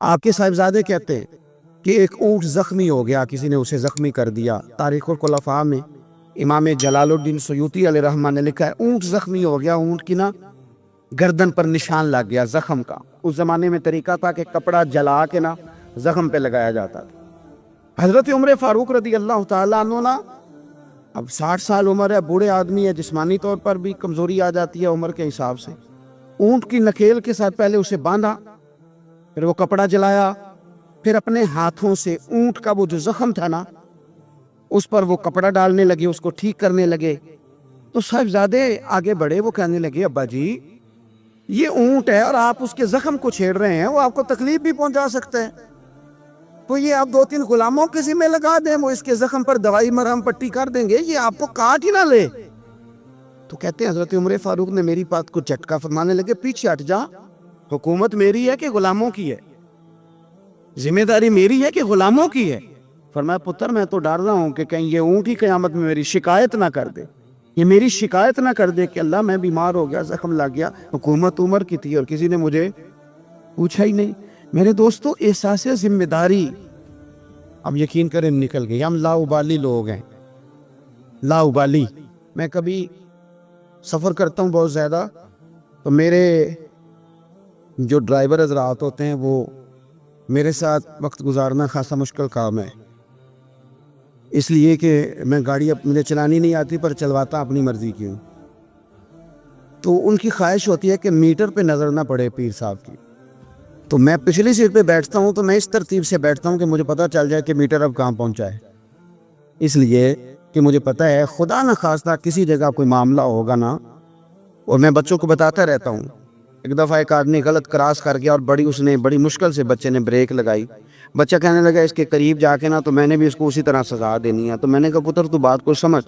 آپ کے صاحبزادے کہتے ہیں کہ ایک اونٹ زخمی ہو گیا، کسی نے اسے زخمی کر دیا۔ تاریخ الخلفاء میں امام جلال الدین سیوطی علیہ رحمہ نے لکھا ہے اونٹ زخمی ہو گیا، اونٹ کی نا گردن پر نشان لگ گیا زخم کا۔ اس زمانے میں طریقہ تھا کہ کپڑا جلا کے نا زخم پہ لگایا جاتا تھا۔ حضرت عمر فاروق رضی اللہ تعالیٰ عنہ نا، اب 60 سال عمر ہے، بوڑھے آدمی ہے، جسمانی طور پر بھی کمزوری آ جاتی ہے عمر کے حساب سے۔ اونٹ کی نکیل کے ساتھ پہلے اسے باندھا، پھر وہ کپڑا جلایا، پھر اپنے ہاتھوں سے اونٹ کا وہ جو زخم تھا نا اس پر وہ کپڑا ڈالنے لگے، اس کو ٹھیک کرنے لگے۔ تو صاحبزادے آگے بڑھے، وہ کہنے لگے ابا جی یہ اونٹ ہے اور آپ اس کے زخم کو چھیڑ رہے ہیں، وہ آپ کو تکلیف بھی پہنچا سکتے ہیں، تو یہ آپ 2-3 غلاموں کے ذمہ لگا دیں، وہ اس کے زخم پر دوائی مرہم پٹی کر دیں گے، یہ آپ کو کاٹ ہی نہ لے۔ تو کہتے ہیں حضرت عمر فاروق نے میری بات کو جھٹکا، فرمانے لگے پیچھے ہٹ جا، حکومت میری ہے کہ غلاموں کی ہے؟ ذمہ داری میری ہے کہ غلاموں کی ہے؟ فرمایا پتر میں تو ڈر رہا ہوں کہ کہیں یہ اونٹ ہی قیامت میں میری شکایت نہ کر دے، یہ میری شکایت نہ کر دے کہ اللہ میں بیمار ہو گیا، زخم لگ گیا، حکومت عمر کی تھی اور کسی نے مجھے پوچھا ہی نہیں۔ میرے دوستو احساس ذمہ داری اب یقین کریں نکل گئی، ہم لاؤبالی لوگ ہیں، لاؤبالی۔ میں کبھی سفر کرتا ہوں بہت زیادہ، تو میرے جو ڈرائیور حضرات ہوتے ہیں وہ میرے ساتھ وقت گزارنا خاصا مشکل کام ہے، اس لیے کہ میں گاڑی مجھے چلانی نہیں آتی پر چلواتا اپنی مرضی کی ہوں۔ تو ان کی خواہش ہوتی ہے کہ میٹر پہ نظر نہ پڑے پیر صاحب کی، تو میں پچھلی سیٹ پہ بیٹھتا ہوں، تو میں اس ترتیب سے بیٹھتا ہوں کہ مجھے پتہ چل جائے کہ میٹر اب کہاں پہنچا ہے، اس لیے کہ مجھے پتہ ہے خدا نہ خواستہ کسی جگہ کوئی معاملہ ہوگا نا، اور میں بچوں کو بتاتا رہتا ہوں۔ ایک دفعہ ایک آدمی غلط کراس کر گیا اور بڑی مشکل سے بچے نے بریک لگائی، بچہ کہنے لگا اس کے قریب جا کے نا تو میں نے بھی اس کو اسی طرح سزا دینی ہے۔ تو میں نے کہا پتر تو بات کو سمجھ،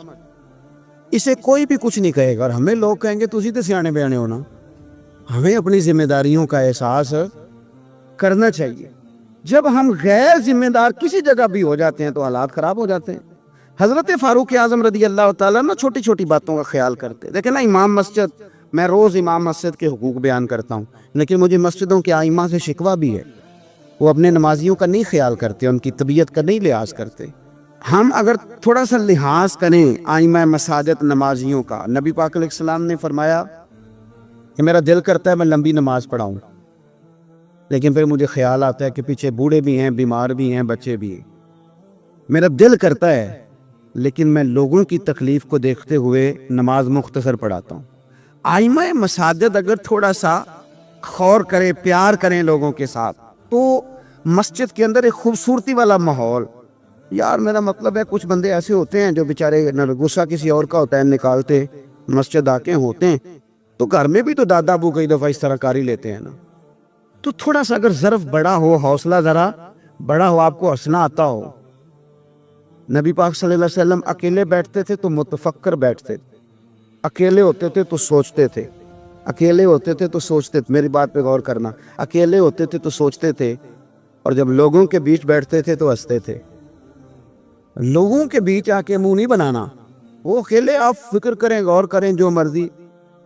اسے کوئی بھی کچھ نہیں کہے گا اور ہمیں لوگ کہیں گے تسی تے سیانے بیانے ہونا۔ ہمیں اپنی ذمہ داریوں کا احساس کرنا چاہیے۔ جب ہم غیر ذمہ دار کسی جگہ بھی ہو جاتے ہیں تو حالات خراب ہو جاتے ہیں۔ حضرت فاروق اعظم رضی اللہ تعالیٰ نا چھوٹی چھوٹی باتوں کا خیال کرتے، دیکھیں نا امام مسجد، میں روز امام مسجد کے حقوق بیان کرتا ہوں، لیکن مجھے مسجدوں کے ائمہ سے شکوہ بھی ہے، وہ اپنے نمازیوں کا نہیں خیال کرتے، ان کی طبیعت کا نہیں لحاظ کرتے۔ ہم اگر تھوڑا سا لحاظ کریں ائمہ مساجد نمازیوں کا، نبی پاک علیہ السلام نے فرمایا کہ میرا دل کرتا ہے میں لمبی نماز پڑھاؤں، لیکن پھر مجھے خیال آتا ہے کہ پیچھے بوڑھے بھی ہیں، بیمار بھی ہیں، بچے بھی ہیں، میرا دل کرتا ہے لیکن میں لوگوں کی تکلیف کو دیکھتے ہوئے نماز مختصر پڑھاتا ہوں۔ ائمہ مساجد اگر تھوڑا سا غور کریں، پیار کریں لوگوں کے ساتھ، تو مسجد کے اندر ایک خوبصورتی والا ماحول، یار میرا مطلب ہے کچھ بندے ایسے ہوتے ہیں جو بیچارے غصہ کسی اور کا ہوتا ہے نکالتے مسجد آ کے ہوتے ہیں، تو گھر میں بھی تو دادا ابو کئی دفعہ اس طرح کاری لیتے ہیں نا، تو تھوڑا سا اگر ظرف بڑا ہو، حوصلہ ذرا بڑا ہو، آپ کو ہنسنا آتا ہو۔ نبی پاک صلی اللہ علیہ وسلم اکیلے بیٹھتے تھے تو متفکر بیٹھتے تھے، اکیلے ہوتے تھے تو سوچتے تھے، اکیلے ہوتے تھے تو سوچتے تھے، میری بات پہ غور کرنا، اکیلے ہوتے تھے تو سوچتے تھے، اور جب لوگوں کے بیچ بیٹھتے تھے تو ہنستے تھے۔ لوگوں کے بیچ آ کے منہ نہیں بنانا، وہ اکیلے آپ فکر کریں، غور کریں جو مرضی۔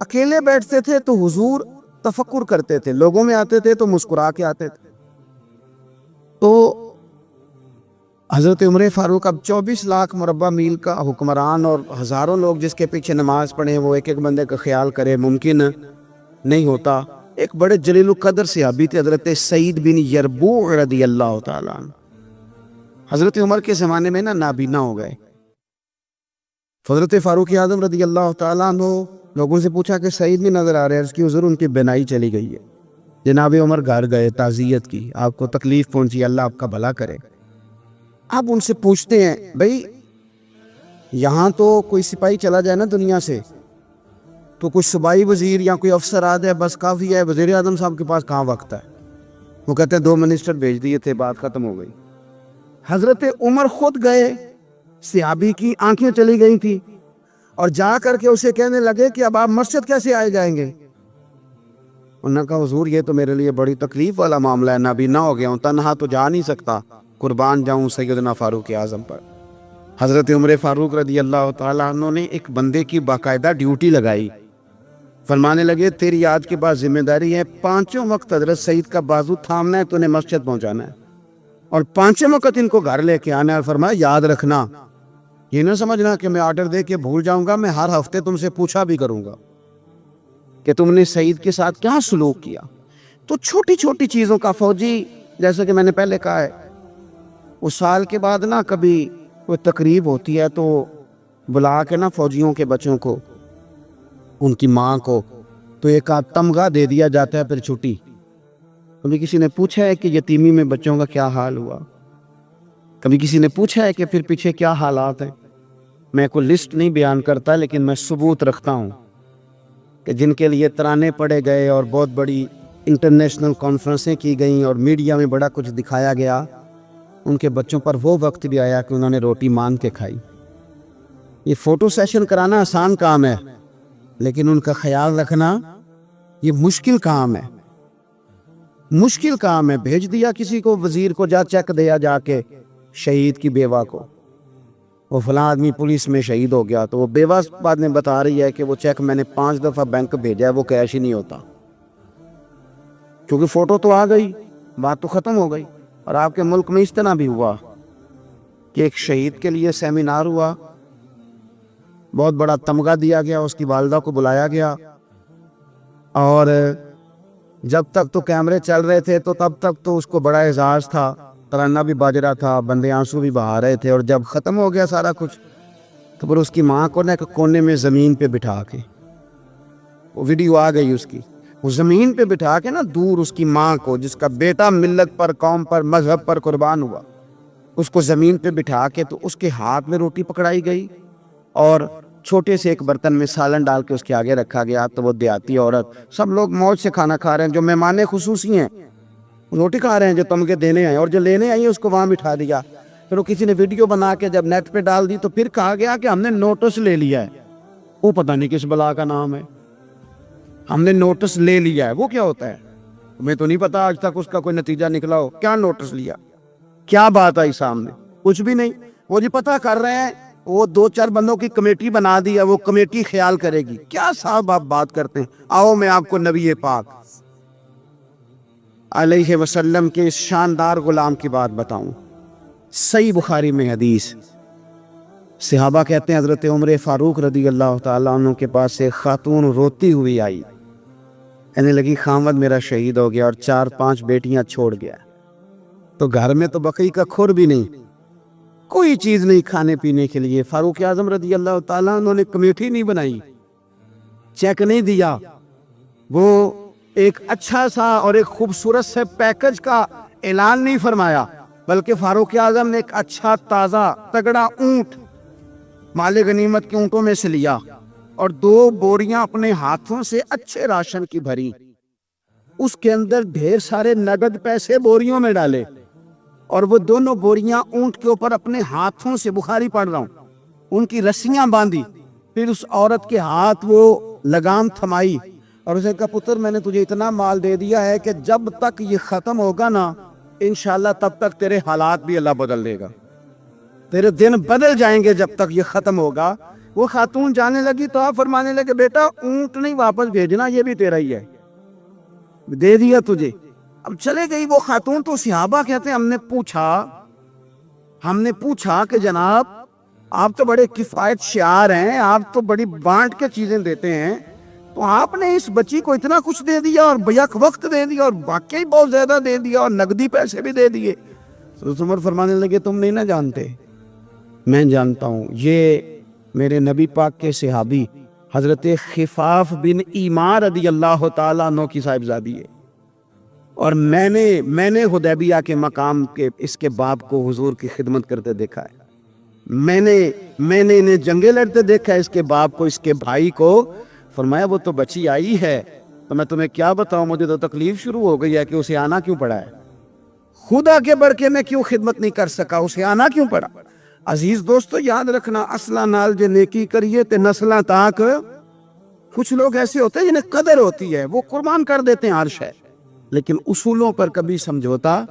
اکیلے بیٹھتے تھے تو حضور تفکر کرتے تھے، لوگوں میں آتے تھے تو مسکرا کے آتے تھے۔ تو حضرت عمر فاروق اب 24 لاکھ مربع میل کا حکمران اور ہزاروں لوگ جس کے پیچھے نماز پڑھیں، وہ ایک ایک بندے کا خیال کرے، ممکن نہیں ہوتا۔ ایک بڑے جلیل القدر صحابی تھے حضرت سعید بن یربوع رضی اللہ تعالیٰ عنہ، حضرت عمر کے زمانے میں نا نابینا ہو گئے۔ حضرت فاروق اعظم رضی اللہ تعالیٰ عنہ لوگوں سے پوچھا کہ سعید نہیں نظر آ رہے ہیں، اس کی حضور ان کی بینائی چلی گئی ہے۔ جناب عمر گھر گئے، تعزیت کی، آپ کو تکلیف پہنچی، اللہ آپ کا بھلا کرے۔ اب ان سے پوچھتے ہیں بھئی یہاں تو کوئی سپاہی چلا جائے نا دنیا سے تو کوئی صوبائی وزیر یا کوئی افسر آ جائے بس کافی ہے، وزیر اعظم صاحب کے پاس کہاں وقت ہے؟ وہ کہتے ہیں 2 منسٹر بھیج دیے تھے، بات ختم ہو گئی۔ حضرت عمر خود گئے، صحابی کی آنکھیں چلی گئی تھی، اور جا کر کے اسے کہنے لگے کہ اب آپ مسجد کیسے آئے جائیں گے؟ انہوں نے کہا حضور یہ تو میرے لیے بڑی تکلیف والا معاملہ ہے، نابینا ہو گیا ہوں، تنہا تو جا نہیں سکتا، قربان جاؤں سیدنا فاروق اعظم پر۔ حضرت عمر فاروق رضی اللہ تعالیٰ عنہ نے ایک بندے کی باقاعدہ ڈیوٹی لگائی فرمانے لگے تیری آج کے بعد ذمہ داری ہے 5 وقت حضرت سعید کا بازو تھامنا ہے، تو انہیں مسجد پہنچانا ہے، اور 5 وقت ان کو گھر لے کے آنا ہے۔ اور فرمایا یاد رکھنا، یہ نہ سمجھنا کہ میں آرڈر دے کے بھول جاؤں گا، میں ہر ہفتے تم سے پوچھا بھی کروں گا کہ تم نے سعید کے ساتھ کیا سلوک کیا۔ تو چھوٹی چھوٹی چیزوں کا فوجی، جیسے کہ میں نے پہلے کہا ہے، اس سال کے بعد نا کبھی کوئی تقریب ہوتی ہے تو بلا کے نا فوجیوں کے بچوں کو، ان کی ماں کو، تو ایک آدھ تمغہ دے دیا جاتا ہے پھر چھٹی۔ کبھی کسی نے پوچھا ہے کہ یتیمی میں بچوں کا کیا حال ہوا؟ کبھی کسی نے پوچھا ہے کہ پھر پیچھے کیا حالات ہیں؟ میں کوئی لسٹ نہیں بیان کرتا، لیکن میں ثبوت رکھتا ہوں کہ جن کے لیے ترانے پڑے گئے اور بہت بڑی انٹرنیشنل کانفرنسیں کی گئیں اور میڈیا میں بڑا کچھ دکھایا گیا، ان کے بچوں پر وہ وقت بھی آیا کہ انہوں نے روٹی مانگ کے کھائی۔ یہ فوٹو سیشن کرانا آسان کام ہے، لیکن ان کا خیال رکھنا یہ مشکل کام ہے، مشکل کام ہے۔ بھیج دیا کسی کو، وزیر کو، جا چیک دیا جا کے شہید کی بیوہ کو، وہ فلاں آدمی پولیس میں شہید ہو گیا، تو وہ بیوہ بعد میں بتا رہی ہے کہ وہ چیک میں نے 5 دفعہ بینک بھیجا ہے، وہ کیش ہی نہیں ہوتا، کیونکہ فوٹو تو آ گئی، بات تو ختم ہو گئی۔ اور آپ کے ملک میں اس طرح بھی ہوا کہ ایک شہید کے لیے سیمینار ہوا، بہت بڑا تمغہ دیا گیا، اس کی والدہ کو بلایا گیا، اور جب تک تو کیمرے چل رہے تھے تو تب تک تو اس کو بڑا اعزاز تھا، ترانہ بھی باج رہا تھا، بندے آنسو بھی بہا رہے تھے، اور جب ختم ہو گیا سارا کچھ تو پھر اس کی ماں کو نا ایک کونے میں زمین پہ بٹھا کے، وہ ویڈیو آ گئی اس کی، وہ زمین پہ بٹھا کے نا دور اس کی ماں کو، جس کا بیٹا ملت پر، قوم پر، مذہب پر قربان ہوا، اس کو زمین پہ بٹھا کے تو اس کے ہاتھ میں روٹی پکڑائی گئی، اور چھوٹے سے ایک برتن میں سالن ڈال کے اس کے آگے رکھا گیا۔ تو وہ دیہاتی عورت، سب لوگ موج سے کھانا کھا رہے ہیں، جو مہمان خصوصی ہیں روٹی کھا رہے ہیں، جو تمغے دینے آئے، اور جو لینے آئی اس کو وہاں بٹھا دیا۔ پھر وہ کسی نے ویڈیو بنا کے جب نیٹ پہ ڈال دی تو پھر کہا گیا کہ ہم نے نوٹس لے لیا ہے، وہ پتہ نہیں کس بلا کا نام ہے، ہم نے نوٹس لے لیا ہے۔ وہ کیا ہوتا ہے؟ ہمیں تو نہیں پتا آج تک اس کا کوئی نتیجہ نکلا ہو۔ کیا نوٹس لیا؟ کیا بات آئی سامنے؟ کچھ بھی نہیں۔ وہ جی پتہ کر رہے ہیں، وہ 2-4 بندوں کی کمیٹی بنا دی ہے، وہ کمیٹی خیال کرے گی۔ کیا صاحب آپ بات کرتے ہیں؟ آؤ میں آپ کو نبی پاک علیہ وسلم کے اس شاندار غلام کی بات بتاؤں۔ صحیح بخاری میں حدیث، صحابہ کہتے ہیں حضرت عمر فاروق رضی اللہ تعالیٰ عنہ کے پاس سے خاتون روتی ہوئی آئی، کہنے لگی خامد میرا شہید ہو گیا اور 4-5 بیٹیاں چھوڑ گیا، تو گھر میں تو بقی کا کھر بھی نہیں، کوئی چیز نہیں کھانے پینے کے لیے۔ فاروق اعظم رضی اللہ تعالیٰ انہوں نے کمیٹی نہیں بنائی، چیک نہیں دیا، وہ ایک اچھا سا اور ایک خوبصورت سے پیکج کا اعلان نہیں فرمایا، بلکہ فاروق اعظم نے ایک اچھا تازہ تگڑا اونٹ مال غنیمت کے اونٹوں میں سے لیا، اور 2 بوریاں اپنے ہاتھوں سے اچھے راشن کی بھری، اس کے اندر ڈھیر سارے نگد پیسے بوریوں میں ڈالے، اور وہ دونوں بوریاں اونٹ کے اوپر اپنے ہاتھوں سے، بخاری پڑھ رہا ہوں، ان کی رسیاں باندھی، پھر اس عورت کے ہاتھ وہ لگام تھمائی، اور اسے کہا پتر میں نے تجھے اتنا مال دے دیا ہے کہ جب تک یہ ختم ہوگا نا انشاءاللہ تب تک تیرے حالات بھی اللہ بدل دے گا، تیرے دن بدل جائیں گے جب تک یہ ختم ہوگا۔ وہ خاتون جانے لگی تو آپ فرمانے لگے بیٹا اونٹ نہیں واپس بھیجنا، یہ بھی تیرا ہی ہے، دے دیا تجھے۔ اب چلے گئی وہ خاتون، تو صحابہ کہتے ہیں ہم نے پوچھا کہ جناب آپ تو بڑے کفایت شعار ہیں، آپ تو بڑی بانٹ کے چیزیں دیتے ہیں، تو آپ نے اس بچی کو اتنا کچھ دے دیا اور بیک وقت دے دیا، اور واقعی بہت زیادہ دے دیا، اور نقدی پیسے بھی دے دیے۔ حضرت عمر فرمانے لگے تم نہیں نہ جانتے، میں جانتا ہوں، یہ میرے نبی پاک کے صحابی حضرت خفاف بن ایمار رضی اللہ تعالیٰ عنہ کی صاحبزادی ہے، اور میں نے حدیبیہ کے مقام کے اس کے باپ کو حضور کی خدمت کرتے دیکھا ہے، میں نے انہیں جنگیں لڑتے دیکھا ہے، اس کے باپ کو، اس کے بھائی کو۔ فرمایا وہ تو بچی آئی ہے تو میں تمہیں کیا بتاؤں، مجھے تو تکلیف شروع ہو گئی ہے کہ اسے آنا کیوں پڑا ہے، خدا کے بڑھ کے میں کیوں خدمت نہیں کر سکا، اسے آنا کیوں پڑا۔ عزیز دوستو یاد رکھنا، اصلہ نال جے نیکی کریے تے نسلہ تاک۔ کچھ لوگ ایسے ہوتے ہیں جنہیں قدر ہوتی ہے، وہ قربان کر دیتے ہیں ہر شے، لیکن اصولوں پر کبھی سمجھوتا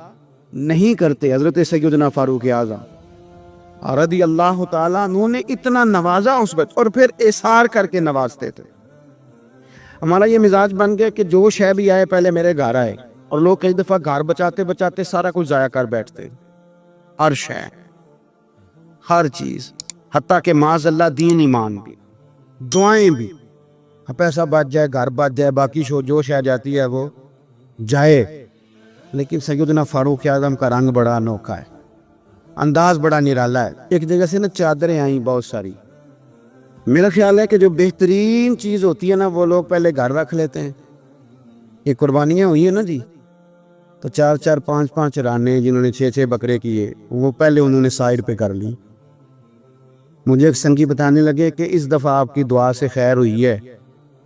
نہیں کرتے۔ حضرت سیدنا فاروق اعظم رضی اللہ تعالیٰ انہوں نے اتنا نوازا اس بچے، اور پھر احسار کر کے نوازتے تھے۔ ہمارا یہ مزاج بن گیا کہ جو شے بھی آئے پہلے میرے گھر آئے، اور لوگ کئی دفعہ گھر بچاتے بچاتے سارا کچھ ضائع کر بیٹھتے، ہر شے، ہر چیز، حتیٰ کہ معاذ اللہ دین ایمان بھی، دعائیں بھی، پیسہ بچ جائے، گھر بچ جائے، باقی جو شے جاتی ہے وہ جائے۔ لیکن سیدنا فاروق اعظم کا رنگ بڑا انوکھا ہے، انداز بڑا نرالا ہے۔ ایک جگہ سے نا چادریں آئیں بہت ساری، میرا خیال ہے کہ جو بہترین چیز ہوتی ہے نا وہ لوگ پہلے گھر رکھ لیتے ہیں۔ یہ قربانیاں ہوئی ہیں نا جی، تو 4 5 رانے جنہوں نے 6 بکرے کیے وہ پہلے انہوں نے سائڈ پہ کر لی۔ مجھے ایک سنگی بتانے لگے کہ اس دفعہ آپ کی دعا سے خیر ہوئی ہے،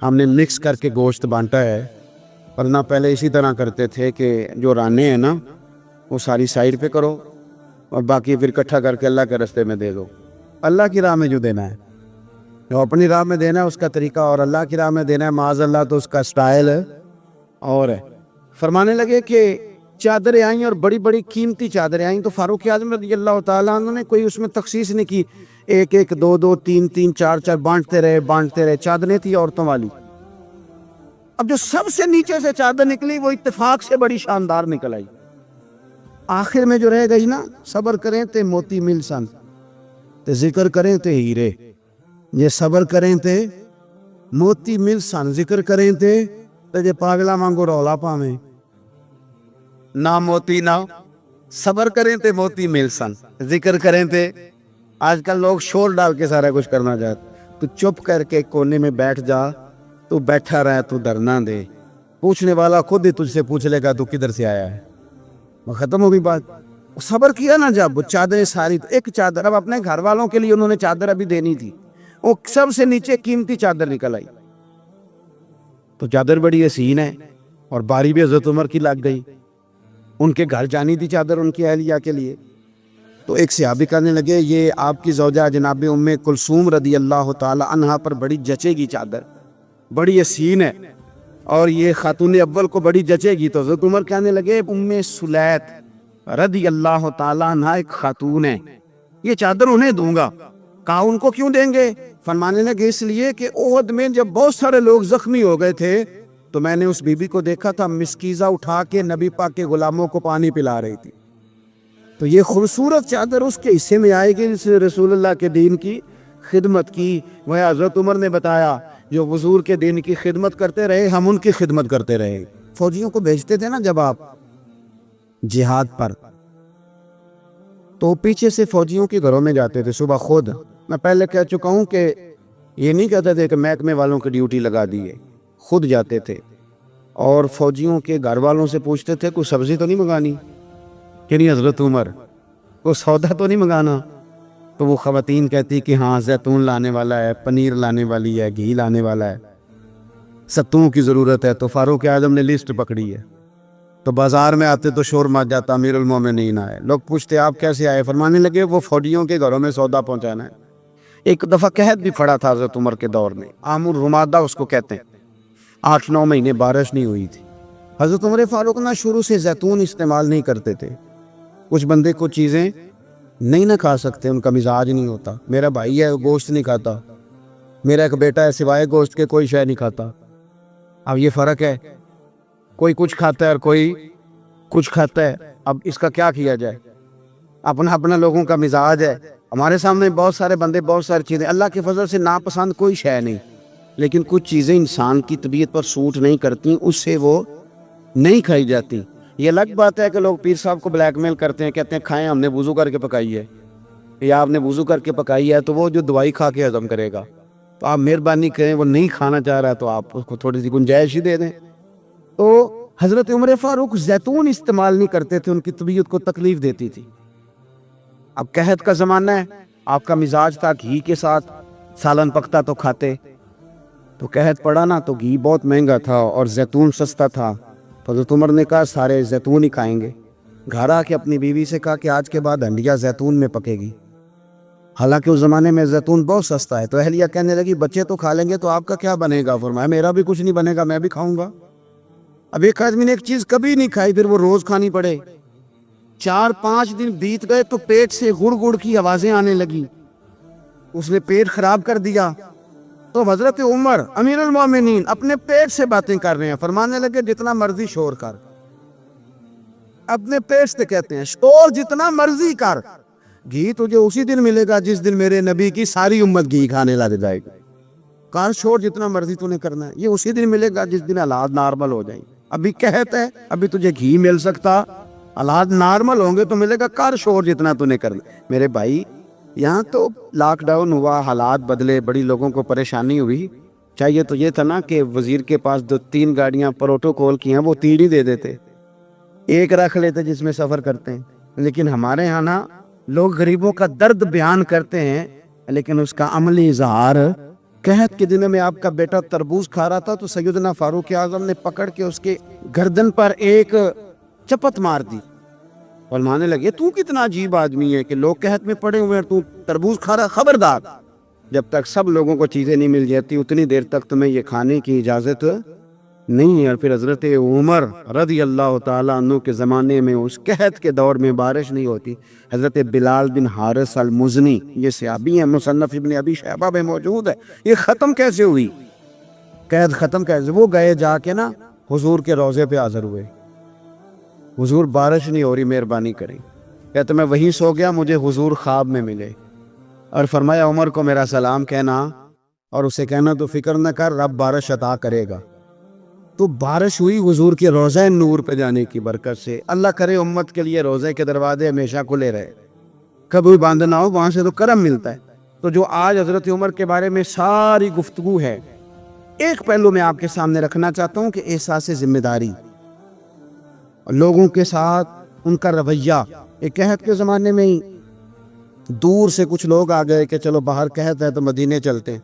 ہم نے مکس کر کے گوشت بانٹا ہے، ورنہ پہلے اسی طرح کرتے تھے کہ جو رانے ہیں نا وہ ساری سائڈ پہ کرو اور باقی پھر اکٹھا کر کے اللہ کے راستے میں دے دو۔ اللہ کی راہ میں جو دینا ہے، جو اپنی راہ میں دینا ہے اس کا طریقہ، اور اللہ کی راہ میں دینا ہے معاذ اللہ تو اس کا سٹائل اور ہے۔ فرمانے لگے کہ چادریں آئیں اور بڑی بڑی قیمتی چادریں آئیں، تو فاروق اعظم رضی اللہ تعالیٰ عنہ نے کوئی اس میں تخصیص نہیں کی، 1 2 2 3 3 4 4 بانٹتے رہے۔ چادریں تھی عورتوں والی۔ اب جو سب سے نیچے سے چادر نکلی وہ اتفاق سے بڑی شاندار نکل آئی۔ آخر میں جو رہ گئی نا، صبر کریں تے موتی مل سن، تے ذکر کریں تے ہیرے۔ یہ صبر کریں تے موتی مل سن، ذکر کریں تے جے پاگلا مانگو رولا پاویں، نہ موتی نہ صبر کریں تے موتی مل سن، ذکر کریں تے۔ آج کل لوگ شور ڈال کے سارا کچھ کرنا چاہتے، تو چپ کر کے کونے میں بیٹھ جا، تو بیٹھا رہے، تو ڈرنا دے، پوچھنے والا خود ہی تجھ سے پوچھ لے گا تو کدھر سے آیا ہے، ختم ہو گئی بات۔ صبر کیا نا جب چادریں ساری، تو ایک چادر اب اپنے گھر والوں کے لیے انہوں نے چادر ابھی دینی تھی، وہ سب سے نیچے قیمتی چادر نکل آئی۔ تو چادر بڑی حسین ہے اور باری بھی حضرت عمر کی لگ گئی، ان کے گھر جانی تھی چادر ان کی اہلیہ کے لیے۔ تو ایک صحابی کہنے لگے یہ آپ کی زوجہ جناب ام کلثوم رضی اللہ تعالی عنہا پر بڑی جچے گی چادر، بڑی حسین ہے، اور یہ خاتون اول کو بڑی جچے گی۔ تو حضرت عمر کہنے لگے ام سلیت رضی اللہ تعالیٰ عنہ ایک خاتون ہے، یہ چادر انہیں دوں گا۔ کہا ان کو کیوں دیں گے؟ فرمانے لگے اس لیے کہ احد میں جب بہت سارے لوگ زخمی ہو گئے تھے تو میں نے اس بی بی کو دیکھا تھا مسکیزہ اٹھا کے نبی پاک کے غلاموں کو پانی پلا رہی تھی، تو یہ خوبصورت چادر اس کے حصے میں آئے گی جس نے رسول اللہ کے دین کی خدمت کی۔ وہ حضرت عمر نے بتایا جو حضور کے دین کی خدمت کرتے رہے ہم ان کی خدمت کرتے رہے۔ فوجیوں کو بھیجتے تھے نا جب آپ جہاد پر، تو پیچھے سے فوجیوں کے گھروں میں جاتے تھے صبح خود۔ میں پہلے کہہ چکا ہوں کہ یہ نہیں کہتے تھے کہ محکمے والوں کی ڈیوٹی لگا دی ہے، خود جاتے تھے اور فوجیوں کے گھر والوں سے پوچھتے تھے کوئی سبزی تو نہیں منگانی، کہ نہیں حضرت عمر کوئی سودا تو نہیں منگانا؟ تو وہ خواتین کہتی کہ ہاں زیتون لانے والا ہے، پنیر لانے والی ہے، گھی لانے والا ہے، ستوں کی ضرورت ہے۔ تو فاروق اعظم نے لسٹ پکڑی ہے، تو بازار میں آتے تو شور مچ جاتا امیر المومنین آئے، لوگ پوچھتے آپ کیسے آئے؟ فرمانے لگے وہ فوجیوں کے گھروں میں سودا پہنچانا ہے۔ ایک دفعہ قحط بھی پڑا تھا حضرت عمر کے دور میں، عام الرمادہ اس کو کہتے ہیں، 8 9 مہینے بارش نہیں ہوئی تھی۔ حضرت عمر فاروق نہ شروع سے زیتون استعمال نہیں کرتے تھے، کچھ بندے کو چیزیں نہیں نہ کھا سکتے، ان کا مزاج نہیں ہوتا۔ میرا بھائی ہے گوشت نہیں کھاتا، میرا ایک بیٹا ہے سوائے گوشت کے کوئی شے نہیں کھاتا۔ اب یہ فرق ہے، کوئی کچھ کھاتا ہے اور کوئی کچھ کھاتا ہے، اب اس کا کیا کیا جائے؟ اپنا اپنا لوگوں کا مزاج ہے۔ ہمارے سامنے بہت سارے بندے بہت ساری چیزیں، اللہ کے فضل سے ناپسند کوئی شے نہیں، لیکن کچھ چیزیں انسان کی طبیعت پر سوٹ نہیں کرتی، اس سے وہ نہیں کھائی جاتی۔ یہ الگ بات ہے کہ لوگ پیر صاحب کو بلیک میل کرتے ہیں، کہتے ہیں کھائیں، ہم نے وضو کر کے پکائی ہے، یا آپ نے وضو کر کے پکائی ہے تو وہ جو دوائی کھا کے ہضم کرے گا، تو آپ مہربانی کریں، وہ نہیں کھانا چاہ رہا ہے تو آپ اس کو تھوڑی سی گنجائش ہی دے دیں۔ تو حضرت عمر فاروق زیتون استعمال نہیں کرتے تھے، ان کی طبیعت کو تکلیف دیتی تھی۔ اب قحط کا زمانہ ہے، آپ کا مزاج تھا گھی کے ساتھ سالن پکتا تو کھاتے، تو قحط پڑا نا تو گھی بہت مہنگا تھا اور زیتون سستا تھا، تو حضرت عمر نے کہا سارے زیتون ہی کھائیں گے۔ گھر آ کے اپنی بیوی سے کہا کہ آج کے بعد ہنڈیا زیتون میں پکے گی، حالانکہ اس زمانے میں زیتون بہت سستا ہے۔ تو اہلیہ کہنے لگی بچے تو کھا لیں گے تو آپ کا کیا بنے گا؟ فرمایا میرا بھی کچھ نہیں بنے گا، میں بھی کھاؤں گا۔ اب ایک آدمی نے ایک چیز کبھی نہیں کھائی، پھر وہ روز کھانی پڑے، 4 5 دن بیت گئے تو پیٹ سے گڑ گڑ کی آوازیں آنے لگی، اس نے پیٹ خراب کر دیا۔ تو حضرت عمر امیر المومنین اپنے پیٹ سے باتیں کر رہے ہیں، فرمانے لگے جتنا مرضی شور کر، اپنے پیٹ سے کہتے ہیں شور جتنا مرضی کر، گھی تجھے اسی دن ملے گا جس دن میرے نبی کی ساری امت گھی کھانے لگ جائے گی۔ کار شور جتنا مرضی تو نے کرنا ہے، یہ اسی دن ملے گا جس دن حالات نارمل ہو جائیں۔ ابھی کہتا ہے ابھی تجھے گھی مل سکتا، حالات نارمل ہوں گے تو ملے گا، کار شور جتنا تو نے کرنا۔ میرے بھائی یہاں تو لاک ڈاؤن ہوا، حالات بدلے، بڑی لوگوں کو پریشانی ہوئی، چاہیے تو یہ تھا نا کہ وزیر کے پاس 2-3 گاڑیاں پروٹوکول کی ہیں، وہ 3 ہی دے دیتے، ایک رکھ لیتے جس میں سفر کرتے ہیں۔ لیکن ہمارے ہاں نا لوگ غریبوں کا درد بیان کرتے ہیں لیکن اس کا عملی اظہار۔ قحط کے دنوں میں آپ کا بیٹا تربوز کھا رہا تھا تو سیدنا فاروق اعظم نے پکڑ کے اس کے گردن پر ایک چپت مار دی، فرمانے لگے تو کتنا عجیب آدمی ہے کہ لوگ قحط میں پڑے ہوئے ہیں، تو تربوز کھا رہا، خبردار جب تک سب لوگوں کو چیزیں نہیں مل جاتی اتنی دیر تک تمہیں یہ کھانے کی اجازت نہیں ہے۔ اور پھر حضرت عمر رضی اللہ تعالیٰ عنہ کے زمانے میں اس قحط کے دور میں بارش نہیں ہوتی، حضرت بلال بن حارث المزنی، یہ صحابی ہیں، مصنف ابن ابی شیبہ میں موجود ہے، یہ ختم کیسے ہوئی قحط، ختم کیسے؟ وہ گئے جا کے نا حضور کے روضے پہ حاضر ہوئے، حضور بارش نہیں ہو رہی، مہربانی کریں۔ کہتے میں وہیں سو گیا، مجھے حضور خواب میں ملے اور فرمایا عمر کو میرا سلام کہنا اور اسے کہنا تو فکر نہ کر، رب بارش عطا کرے گا۔ تو بارش ہوئی حضور کے روضہ نور پہ جانے کی برکت سے۔ اللہ کرے امت کے لیے روضے کے دروازے ہمیشہ کھلے رہے، کبھی بند نہ ہو، وہاں سے تو کرم ملتا ہے۔ تو جو آج حضرت عمر کے بارے میں ساری گفتگو ہے، ایک پہلو میں آپ کے سامنے رکھنا چاہتا ہوں کہ احساس ذمہ داری، لوگوں کے ساتھ ان کا رویہ۔ ایک قحط کے زمانے میں ہی دور سے کچھ لوگ آ گئے کہ چلو باہر قحط ہے تو مدینے چلتے ہیں،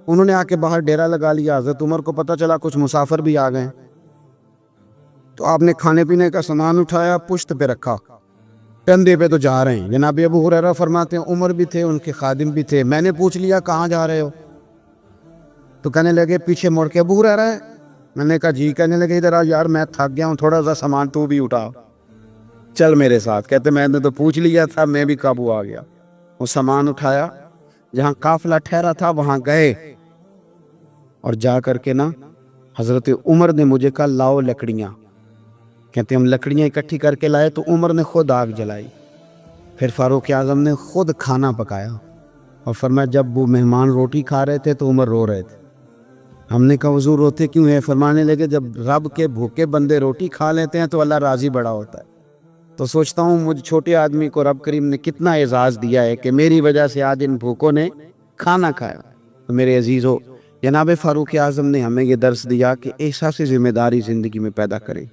انہوں نے آ کے باہر ڈیرا لگا لیا۔ حضرت عمر کو پتہ چلا کچھ مسافر بھی آ گئے، تو آپ نے کھانے پینے کا سامان اٹھایا، پشت پہ رکھا، کندھے پہ تو جا رہے ہیں۔ جناب ابو ہریرہ فرماتے ہیں عمر بھی تھے، ان کے خادم بھی تھے، میں نے پوچھ لیا کہاں جا رہے ہو؟ تو کہنے لگے پیچھے مڑ کے ابو ہریرہ ہے؟ میں نے کہا جی۔ کہنے لگے ادھر آ یار، میں تھک گیا ہوں، تھوڑا سا سامان تو بھی اٹھا، چل میرے ساتھ۔ کہتے میں نے تو پوچھ لیا تھا، میں بھی قابو آ گیا۔ وہ سامان اٹھایا، جہاں قافلہ ٹھہرا تھا وہاں گئے، اور جا کر کے نا حضرت عمر نے مجھے کہا لاؤ لکڑیاں۔ کہتے ہم لکڑیاں اکٹھی کر کے لائے تو عمر نے خود آگ جلائی، پھر فاروق اعظم نے خود کھانا پکایا، اور فرمایا جب وہ مہمان روٹی کھا رہے تھے تو عمر رو رہے تھے۔ ہم نے کہا حضور روتے کیوں ہیں؟ فرمانے لگے جب رب کے بھوکے بندے روٹی کھا لیتے ہیں تو اللہ راضی بڑا ہوتا ہے۔ تو سوچتا ہوں مجھ چھوٹے آدمی کو رب کریم نے کتنا اعزاز دیا ہے کہ میری وجہ سے آج ان بھوکوں نے کھانا کھایا۔ تو میرے عزیزو، جناب فاروق اعظم نے ہمیں یہ درس دیا کہ احساس ذمہ داری زندگی میں پیدا کریں۔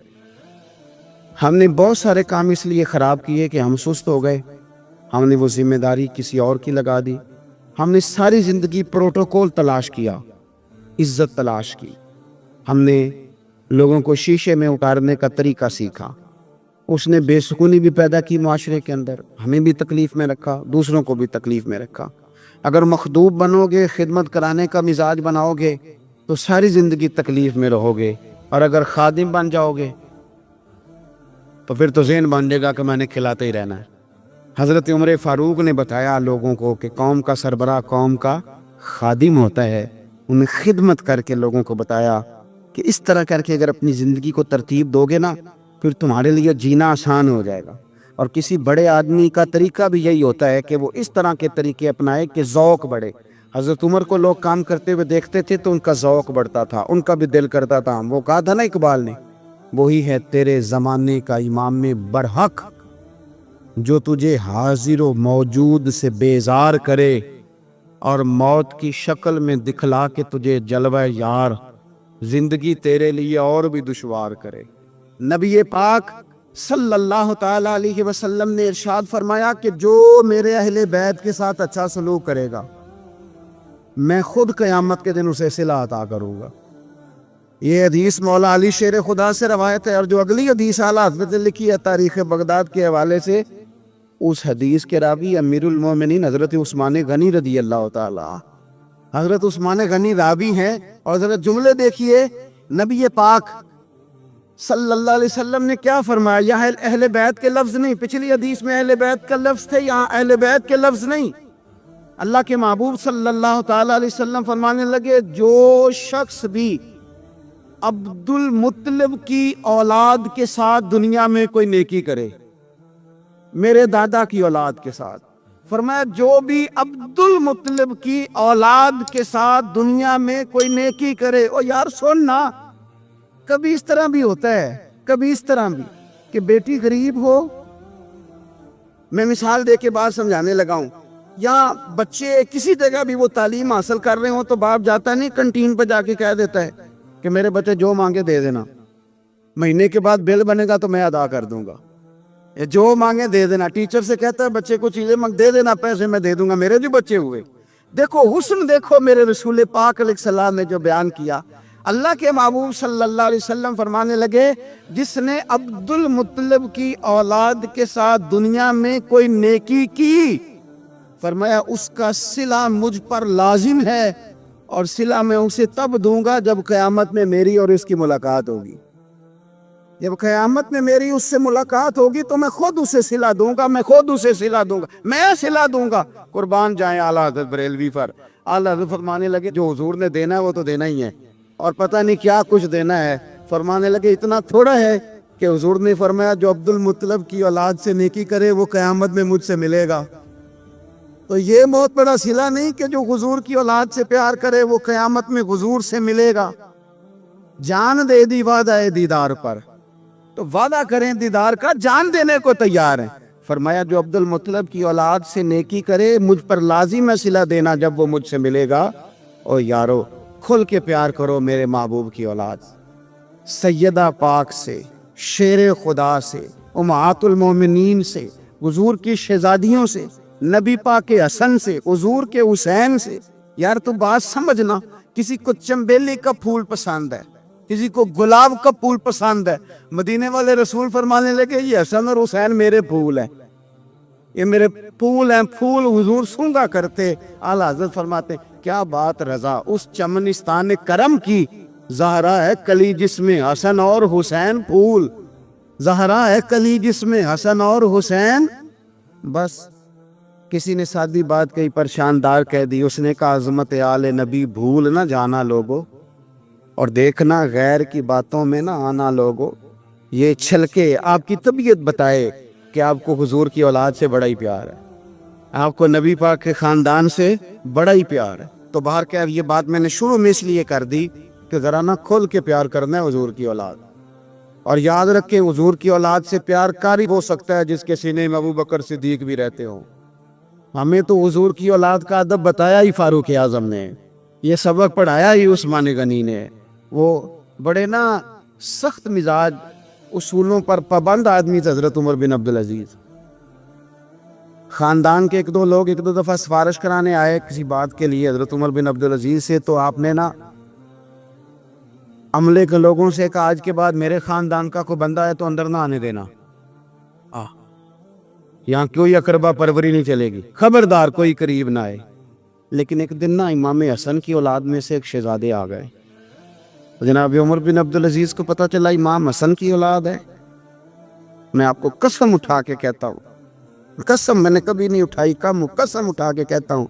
ہم نے بہت سارے کام اس لیے خراب کیے کہ ہم سست ہو گئے، ہم نے وہ ذمہ داری کسی اور کی لگا دی، ہم نے ساری زندگی پروٹوکول تلاش کیا، عزت تلاش کی، ہم نے لوگوں کو شیشے میں اتارنے کا طریقہ سیکھا، اس نے بے سکونی بھی پیدا کی معاشرے کے اندر، ہمیں بھی تکلیف میں رکھا، دوسروں کو بھی تکلیف میں رکھا۔ اگر مخدوم بنو گے، خدمت کرانے کا مزاج بناؤ گے تو ساری زندگی تکلیف میں رہو گے، اور اگر خادم بن جاؤ گے تو پھر تو ذہن بن جائے گا کہ میں نے کھلاتے ہی رہنا ہے۔ حضرت عمر فاروق نے بتایا لوگوں کو کہ قوم کا سربراہ قوم کا خادم ہوتا ہے، انہیں خدمت کر کے لوگوں کو بتایا کہ اس طرح کر کے اگر اپنی زندگی کو ترتیب دو گے نا پھر تمہارے لیے جینا آسان ہو جائے گا۔ اور کسی بڑے آدمی کا طریقہ بھی یہی ہوتا ہے کہ وہ اس طرح کے طریقے اپنائے کہ ذوق بڑھے۔ حضرت عمر کو لوگ کام کرتے ہوئے دیکھتے تھے تو ان کا ذوق بڑھتا تھا، ان کا بھی دل کرتا تھا۔ وہ کہا تھا نا اقبال نے، وہی ہے تیرے زمانے کا امام میں برحق، جو تجھے حاضر و موجود سے بیزار کرے اور موت کی شکل میں دکھلا کے تجھے جلوہ یار زندگی تیرے لیے اور بھی دشوار کرے۔ نبی پاک صلی اللہ تعالی علیہ وسلم نے ارشاد فرمایا کہ جو میرے اہل بیت کے ساتھ اچھا سلوک کرے گا میں خود قیامت کے دن اسے صلہ عطا کروں گا۔ یہ حدیث مولا علی شیر خدا سے روایت ہے، اور جو اگلی حدیث اعلیٰ حضرت نے لکھی ہے تاریخ بغداد کے حوالے سے، اس حدیث کے راوی امیر المومنین حضرت عثمان غنی رضی اللہ تعالی، حضرت عثمان غنی راوی ہیں۔ اور ذرا جملے دیکھیے، نبی پاک صلی اللہ علیہ وسلم نے کیا فرمایا؟ یہاں اہل بیت کے لفظ نہیں، پچھلی حدیث میں اہل بیت کا لفظ تھے، یہاں اہل بیت کے لفظ نہیں۔ اللہ کے محبوب صلی اللہ تعالی علیہ وسلم فرمانے لگے جو شخص بھی عبد المطلب کی اولاد کے ساتھ دنیا میں کوئی نیکی کرے، میرے دادا کی اولاد کے ساتھ، فرمایا جو بھی عبد المطلب کی اولاد کے ساتھ دنیا میں کوئی نیکی کرے۔ او یار سننا، کبھی اس طرح بھی ہوتا ہے، کبھی اس طرح بھی کہ بیٹی غریب ہو، میں مثال دے کے بات سمجھانے لگا ہوں، یا بچے کسی جگہ بھی وہ تعلیم حاصل کر رہے ہوں تو باپ جاتا نہیں کنٹین پہ جا کے کہہ دیتا ہے کہ میرے بچے جو مانگے دے دینا، مہینے کے بعد بل بنے گا تو میں ادا کر دوں گا، جو مانگے دے دینا۔ ٹیچر سے کہتا ہے بچے کو چیزیں دے دینا، پیسے میں دے دوں گا، میرے بھی بچے ہوئے۔ دیکھو حسن، دیکھو میرے رسول پاک علیہ السلام نے جو بیان کیا۔ اللہ کے محبوب صلی اللہ علیہ وسلم فرمانے لگے جس نے عبد المطلب کی اولاد کے ساتھ دنیا میں کوئی نیکی کی، فرمایا اس کا صلہ مجھ پر لازم ہے، اور صلہ میں اسے تب دوں گا جب قیامت میں میری اور اس کی ملاقات ہوگی۔ جب قیامت میں میری اس سے ملاقات ہوگی تو میں خود اسے صلہ دوں گا، میں خود اسے صلہ دوں گا، میں صلہ دوں گا۔ قربان جائیں اعلیٰ حضرت بریلوی پر۔ اعلیٰ حضرت فرمانے لگے جو حضور نے دینا ہے وہ تو دینا ہی ہے، اور پتہ نہیں کیا کچھ دینا ہے۔ فرمانے لگے اتنا تھوڑا ہے کہ حضور نے فرمایا جو عبد المطلب کی اولاد سے نیکی کرے وہ قیامت میں مجھ سے ملے گا۔ تو یہ بہت بڑا صلہ نہیں کہ جو حضور کی اولاد سے پیار کرے وہ قیامت میں حضور سے ملے گا۔ جان دے دی وعدہ دیدار پر، تو وعدہ کریں دیدار کا، جان دینے کو تیار ہیں۔ فرمایا جو عبد المطلب کی اولاد سے نیکی کرے مجھ پر لازم ہے صلہ دینا جب وہ مجھ سے ملے گا۔ او یارو کھل کے پیار کرو میرے محبوب کی اولاد، سیدہ پاک سے، شیر خدا سے، امہات المومنین سے، حضور کی شہزادیوں سے، نبی پاک کے حسن سے، حضور کے حسین سے۔ یار تو بات سمجھنا، کسی کو چنبیلی کا پھول پسند ہے، کسی کو گلاب کا پھول پسند ہے، مدینے والے رسول فرمانے لگے یہ حسن اور حسین میرے پھول ہیں، یہ میرے پھول ہیں، پھول حضور سونگا کرتے۔ اعلیٰ حضرت فرماتے کیا بات رضا اس چمنستان کرم کی، زہرا ہے کلی جس میں حسن اور حسین پھول، زہرا ہے کلی جس میں حسن اور حسین۔ بس کسی نے سادی بات کہی پر شاندار کہہ دی، اس نے کہا عظمت آل نبی بھول نہ جانا لوگو، اور دیکھنا غیر کی باتوں میں نہ آنا لوگو۔ یہ چھلکے آپ کی طبیعت بتائے کہ آپ کو حضور کی اولاد سے بڑا ہی پیار ہے، آپ کو نبی پاک کے خاندان سے بڑا ہی پیار ہے۔ تو باہر کیا یہ بات میں نے شروع میں اس لیے کر دی کہ ذرا نہ کھل کے پیار کرنا ہے حضور کی اولاد، اور یاد رکھیں حضور کی اولاد سے پیار کاری ہو سکتا ہے جس کے سینے میں ابو بکر صدیق بھی رہتے ہوں۔ ہمیں تو حضور کی اولاد کا ادب بتایا ہی فاروق اعظم نے، یہ سبق پڑھایا ہی عثمان غنی نے۔ وہ بڑے نا سخت مزاج، اصولوں پر پابند آدمی تھے حضرت عمر بن عبدالعزیز۔ خاندان کے ایک دو لوگ ایک دو دفعہ سفارش کرانے آئے کسی بات کے لیے حضرت عمر بن عبدالعزیز سے، تو آپ نے نا عملے کے لوگوں سے کہا آج کے بعد میرے خاندان کا کوئی بندہ ہے تو اندر نہ آنے دینا، یہاں کوئی اقربا پروری نہیں چلے گی، خبردار کوئی قریب نہ آئے۔ لیکن ایک دن نا امام حسن کی اولاد میں سے ایک شہزادے آ گئے، جناب عمر بن عبدالعزیز کو پتہ چلا امام حسن کی اولاد ہے۔ میں آپ کو قسم اٹھا کے کہتا ہوں، قسم میں نے کبھی نہیں اٹھائی، قسم اٹھا کے کہتا ہوں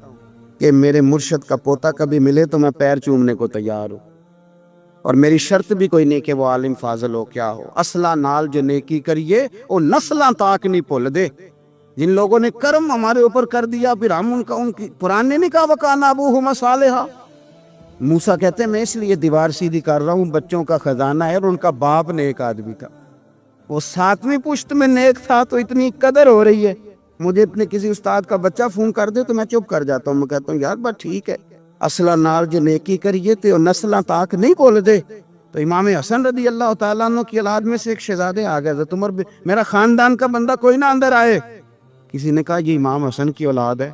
کہ میرے مرشد کا پوتا کبھی ملے تو میں پیر چومنے کو تیار ہوں، اور میری شرط بھی کوئی نہیں کہ وہ عالم فاضل ہو کیا ہو، اصلہ نال جو نیکی کریے وہ نسلاں تاک نہیں بھول دے۔ جن لوگوں نے کرم ہمارے اوپر کر دیا پھر ہم ان کی قرآن نے نہیں کہا وَكَانَ أَبُوهُمَا صَالِحًا۔ موسیٰ کہتے ہیں میں اس لیے دیوار سیدھی کر رہا ہوں، بچوں کا خزانہ ہے، اور ان کا باپ نیک آدمی تھا، وہ 7ویں پشت میں نیک تھا، تو اتنی قدر ہو رہی ہے۔ مجھے اپنے کسی استاد کا بچہ فون کر دے تو میں چپ کر جاتا ہوں، میں کہتا ہوں یار بات ٹھیک ہے، اصلہ نال جو نیکی کریے تو نسلاں تاک نہیں بھول دے۔ تو امام حسن رضی اللہ تعالیٰ عنہ کی اولاد میں سے ایک شہزادے آ گئے، حضرت عمر میرا خاندان کا بندہ کوئی نہ اندر آئے۔ کسی نے کہا یہ امام حسن کی اولاد ہے،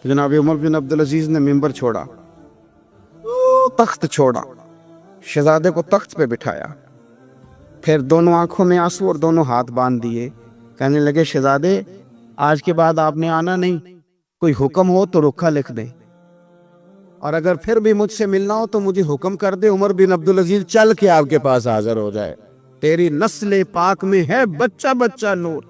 تو جناب عمر بن عبدالعزیز نے ممبر چھوڑا، تخت چھوڑا، شہزادے کو تخت پہ بٹھایا، پھر دونوں آنکھوں میں آنسو اور دونوں ہاتھ باندھ دیے، کہنے لگے شہزادے آج کے بعد آپ نے آنا نہیں، کوئی حکم ہو تو رکھا لکھ دے، اور اگر پھر بھی مجھ سے ملنا ہو تو مجھے حکم کر دے، عمر بن عبدالعزیز چل کے آپ کے پاس حاضر ہو جائے۔ تیری نسل پاک میں ہے بچہ بچہ نور،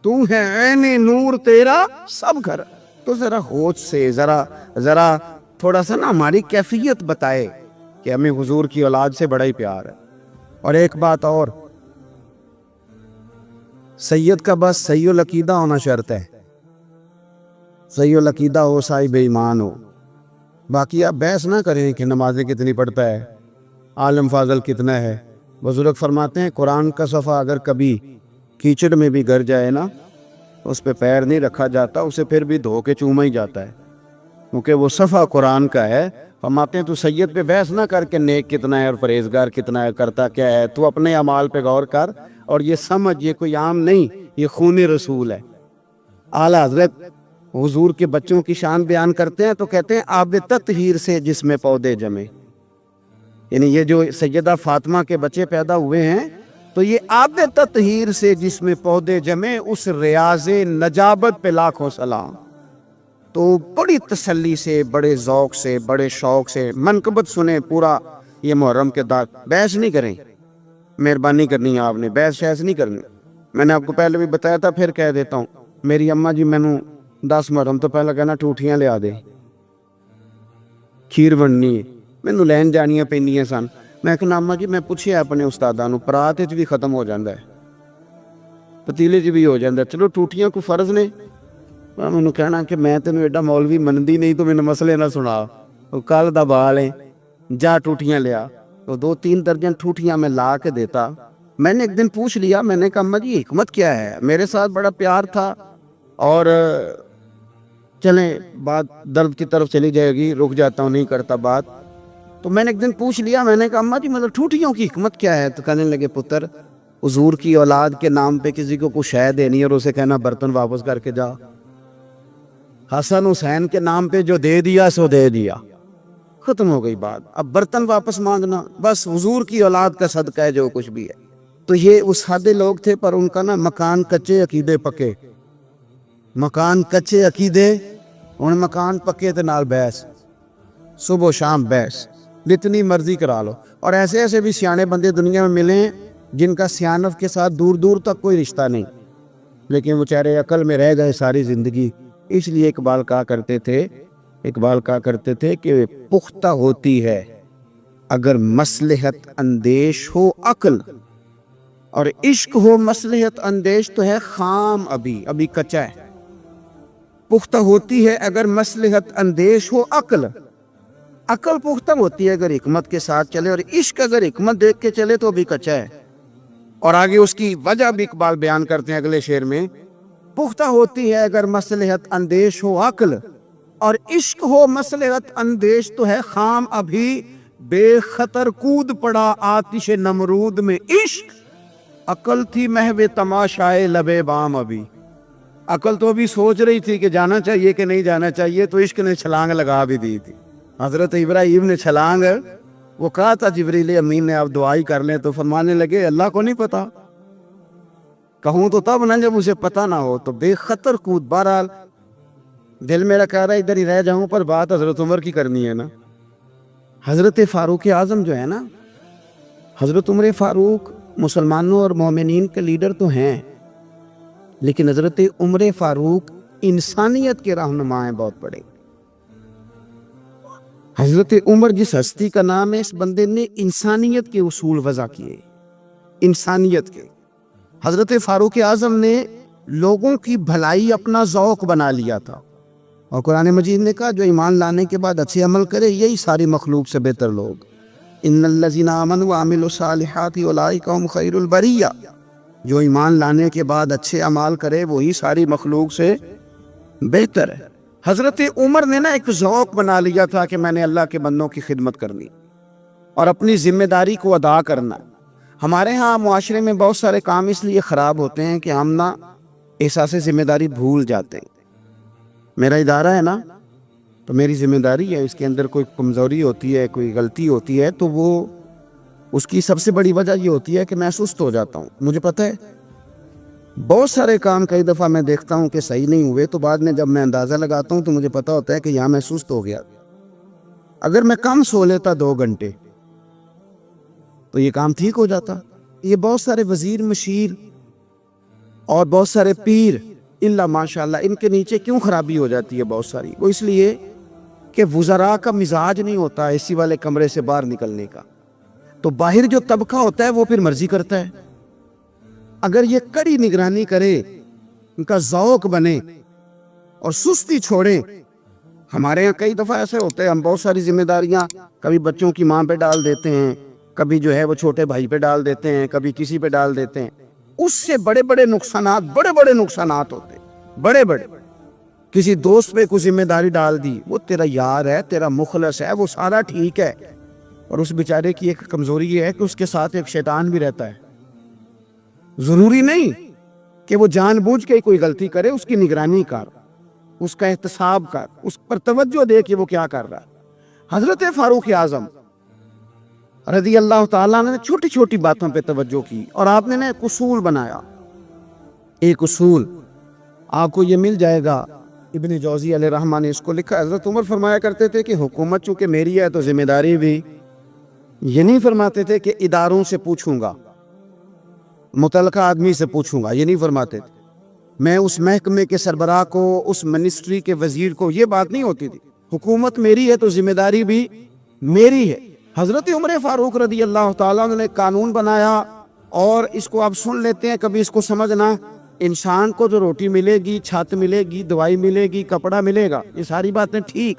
تو ہے عین نور تیرا سب گھر۔ تو ذرا ہوش سے ذرا تھوڑا سا نا ہماری کیفیت بتائے کہ ہمیں حضور کی اولاد سے بڑا ہی پیار ہے۔ اور ایک بات اور، سید کا بس صحیح العقیدہ ہونا شرط ہے، صحیح العقیدہ ہو، صاحب ایمان ہو۔ باقی آپ بحث نہ کریں کہ نمازیں کتنی پڑھتا ہے، عالم فاضل کتنا ہے۔ بزرگ فرماتے ہیں قرآن کا صفحہ اگر کبھی کیچڑ میں بھی گر جائے نا، اس پہ پیر نہیں رکھا جاتا، اسے پھر بھی دھو کے چوما ہی جاتا ہے، کیونکہ وہ صفحہ قرآن کا ہے۔ فرماتے ہیں تو سید پہ بحث نہ کر کے نیک کتنا ہے اور پرہیزگار کتنا ہے، کرتا کیا ہے، تو اپنے اعمال پہ غور کر اور یہ سمجھ، یہ کوئی عام نہیں، یہ خون رسول ہے۔ اعلیٰ حضرت حضور کے بچوں کی شان بیان کرتے ہیں تو کہتے ہیں آب تطہیر سے جس میں پودے جمے، یعنی یہ جو سیدہ فاطمہ کے بچے پیدا ہوئے ہیں تو یہ آب تطہیر سے جس میں پودے جمے، اس ریاض نجابت پہ لاکھوں سلام۔ تو بڑی تسلی سے، بڑے ذوق سے، بڑے شوق سے منقبت سنیں پورا یہ محرم کے دار۔ بحث نہیں کریں، مہربانی کرنی ہے آپ نے، بحث شحث نہیں کرنی۔ میں نے آپ کو پہلے بھی بتایا تھا، پھر کہہ دیتا ہوں، میری اماں جی مینوں 10 محرم تو پہلے کہنا ٹوٹیاں لیا دے، کھیر بننی ہے، مینوں لین جانیاں پیندیاں سن۔ میں کہنا اماں جی میں پوچھیا اپنے استاداں نوں، پرات وچ بھی ختم ہو جاندا ہے، پتیلے چ بھی ہو جاندا ہے، چلو ٹوٹیاں کو فرض نے۔ مینوں کہنا کہ میں تینوں ایڈا مولوی منندی نہیں تو مینوں مسئلے نہ سنا، کل دا بال ہے، جا ٹوٹیاں لیا۔ تو 2-3 درجن ٹوٹیاں میں لا کے دیتا۔ میں نے ایک دن پوچھ لیا، میں نے کہا اماں جی حکمت کیا ہے، میرے ساتھ بڑا پیار تھا اور چلیں بات درد کی طرف چلی جائے گی، رک جاتا ہوں، نہیں کرتا بات۔ تو میں نے ایک دن پوچھ لیا، میں نے کہا اماں جی مطلب ٹوٹیوں کی حکمت کیا ہے؟ تو کہنے لگے پتر، حضور کی اولاد کے نام پہ کسی کو کچھ شے دینی ہے اور اسے کہنا برتن واپس کر کے جا۔ حسن حسین کے نام پہ جو دے دیا سو دے دیا، ختم ہو گئی بات۔ اب برتن واپس مانگنا، بس حضور کی اولاد کا صدقہ ہے جو کچھ بھی ہے۔ تو یہ اس حد لوگ تھے، پر ان کا نا مکان کچے عقیدے پکے، مکان کچے عقیدے، ان مکان پکے تے نال بحث، صبح و شام بحث، جتنی مرضی کرا لو۔ اور ایسے ایسے بھی سیانے بندے دنیا میں ملے ہیں جن کا سیانت کے ساتھ دور دور تک کوئی رشتہ نہیں، لیکن وہ چہرے عقل میں رہ گئے ساری زندگی۔ اس لیے اقبال کہا کرتے تھے کہ پختہ ہوتی ہے اگر مصلحت اندیش ہو عقل، اور عشق ہو مصلحت اندیش تو ہے خام، ابھی کچا ہے۔ پختہ ہوتی ہے اگر مصلحت اندیش ہو عقل، عقل پختہ ہوتی ہے اگر حکمت کے ساتھ چلے، اور عشق اگر حکمت دیکھ کے چلے تو ابھی کچا ہے۔ اور آگے اس کی وجہ بھی اقبال بیان کرتے ہیں اگلے شعر میں، پختہ ہوتی ہے اگر مصلحت اندیش ہو عقل، اور عشق ہو مصلحت اندیش تو ہے خام، ابھی بے خطر کود پڑا آتش نمرود میں عشق، عقل تھی محو تماشائے لبے بام۔ ابھی عقل تو ابھی سوچ رہی تھی کہ جانا چاہیے کہ نہیں جانا چاہیے، تو عشق نے چھلانگ لگا بھی دی تھی۔ حضرت ابراہیم نے چھلانگ، وہ کہا تھا جبریل امین نے آپ دعائی کر لیں، تو فرمانے لگے اللہ کو نہیں پتا، کہوں تو تب نہ جب اسے پتہ نہ ہو۔ تو بے خطر کود، بہرحال دل میرا کہہ رہا ہے ادھر ہی رہ جاؤں، پر بات حضرت عمر کی کرنی ہے نا۔ حضرت فاروق اعظم جو ہے نا، حضرت عمر فاروق مسلمانوں اور مومنین کے لیڈر تو ہیں، لیکن حضرت عمر فاروق انسانیت کے رہنما ہیں بہت بڑے۔ حضرت عمر جس ہستی کا نام ہے، اس بندے نے انسانیت کے اصول وضع کیے، انسانیت کے۔ حضرت فاروق اعظم نے لوگوں کی بھلائی اپنا ذوق بنا لیا تھا، اور قرآن مجید نے کہا جو ایمان لانے کے بعد اچھے عمل کرے یہی ساری مخلوق سے بہتر لوگ، ان الذین آمنوا وعملوا الصالحات اولئک هم خیر البریہ، جو ایمان لانے کے بعد اچھے اعمال کرے وہی ساری مخلوق سے بہتر ہے۔ حضرت عمر نے نا ایک ذوق بنا لیا تھا کہ میں نے اللہ کے بندوں کی خدمت کرنی اور اپنی ذمہ داری کو ادا کرنا۔ ہمارے ہاں معاشرے میں بہت سارے کام اس لیے خراب ہوتے ہیں کہ ہم نا احساس ذمہ داری بھول جاتے ہیں۔ میرا ادارہ ہے نا، تو میری ذمہ داری ہے، اس کے اندر کوئی کمزوری ہوتی ہے، کوئی غلطی ہوتی ہے، تو وہ اس کی سب سے بڑی وجہ یہ ہوتی ہے کہ میں سست ہو جاتا ہوں۔ مجھے پتہ ہے بہت سارے کام کئی دفعہ میں دیکھتا ہوں کہ صحیح نہیں ہوئے، تو بعد میں جب میں اندازہ لگاتا ہوں تو مجھے پتہ ہوتا ہے کہ یہاں میں سست ہو گیا۔ اگر میں کم سو لیتا 2 گھنٹے تو یہ کام ٹھیک ہو جاتا۔ یہ بہت سارے وزیر مشیر اور بہت سارے پیر الا ماشاء اللہ ان کے نیچے کیوں خرابی ہو جاتی ہے بہت ساری؟ وہ اس لیے کہ وزراء کا مزاج نہیں ہوتا اے سی والے کمرے سے باہر نکلنے کا، تو باہر جو طبقہ ہوتا ہے وہ پھر مرضی کرتا ہے۔ اگر یہ کڑی نگرانی کرے، ان کا ذوق بنے اور سستی چھوڑیں۔ ہمارے یہاں کئی دفعہ ایسے ہوتے ہیں، ہم بہت ساری ذمہ داریاں کبھی بچوں کی ماں پہ ڈال دیتے ہیں، کبھی جو ہے وہ چھوٹے بھائی پہ ڈال دیتے ہیں، کبھی کسی پہ ڈال دیتے ہیں۔ اس سے بڑے بڑے نقصانات ہوتے ہیں، بڑے بڑے۔ کسی دوست پہ کوئی ذمہ داری ڈال دی، وہ تیرا یار ہے، تیرا مخلص ہے، وہ سارا ٹھیک ہے، اور اس بیچارے کی ایک کمزوری یہ ہے کہ اس کے ساتھ ایک شیطان بھی رہتا ہے۔ ضروری نہیں کہ وہ جان بوجھ کے کوئی غلطی کرے، اس کی نگرانی کر، اس کا احتساب کر، اس پر توجہ دے کہ وہ کیا کر رہا ہے۔ حضرت فاروق اعظم رضی اللہ تعالیٰ نے چھوٹی چھوٹی باتوں پہ توجہ کی، اور آپ نے ایک اصول بنایا۔ ایک اصول آپ کو یہ مل جائے گا، ابن جوزی علیہ رحمہ نے اس کو لکھا۔ حضرت عمر فرمایا کرتے تھے کہ حکومت چونکہ میری ہے تو ذمہ داری بھی، یہ نہیں فرماتے تھے کہ اداروں سے پوچھوں گا، متعلقہ آدمی سے پوچھوں گا، یہ نہیں فرماتے تھے۔ میں اس محکمے کے سربراہ کو، اس منسٹری کے وزیر کو، یہ بات نہیں ہوتی تھی۔ حکومت میری ہے تو ذمہ داری بھی میری ہے۔ حضرت عمر فاروق رضی اللہ تعالیٰ نے قانون بنایا، اور اس کو آپ سن لیتے ہیں، کبھی اس کو سمجھنا۔ انسان کو جو روٹی ملے گی، چھت ملے گی، دوائی ملے گی، کپڑا ملے گا، یہ ساری باتیں ٹھیک،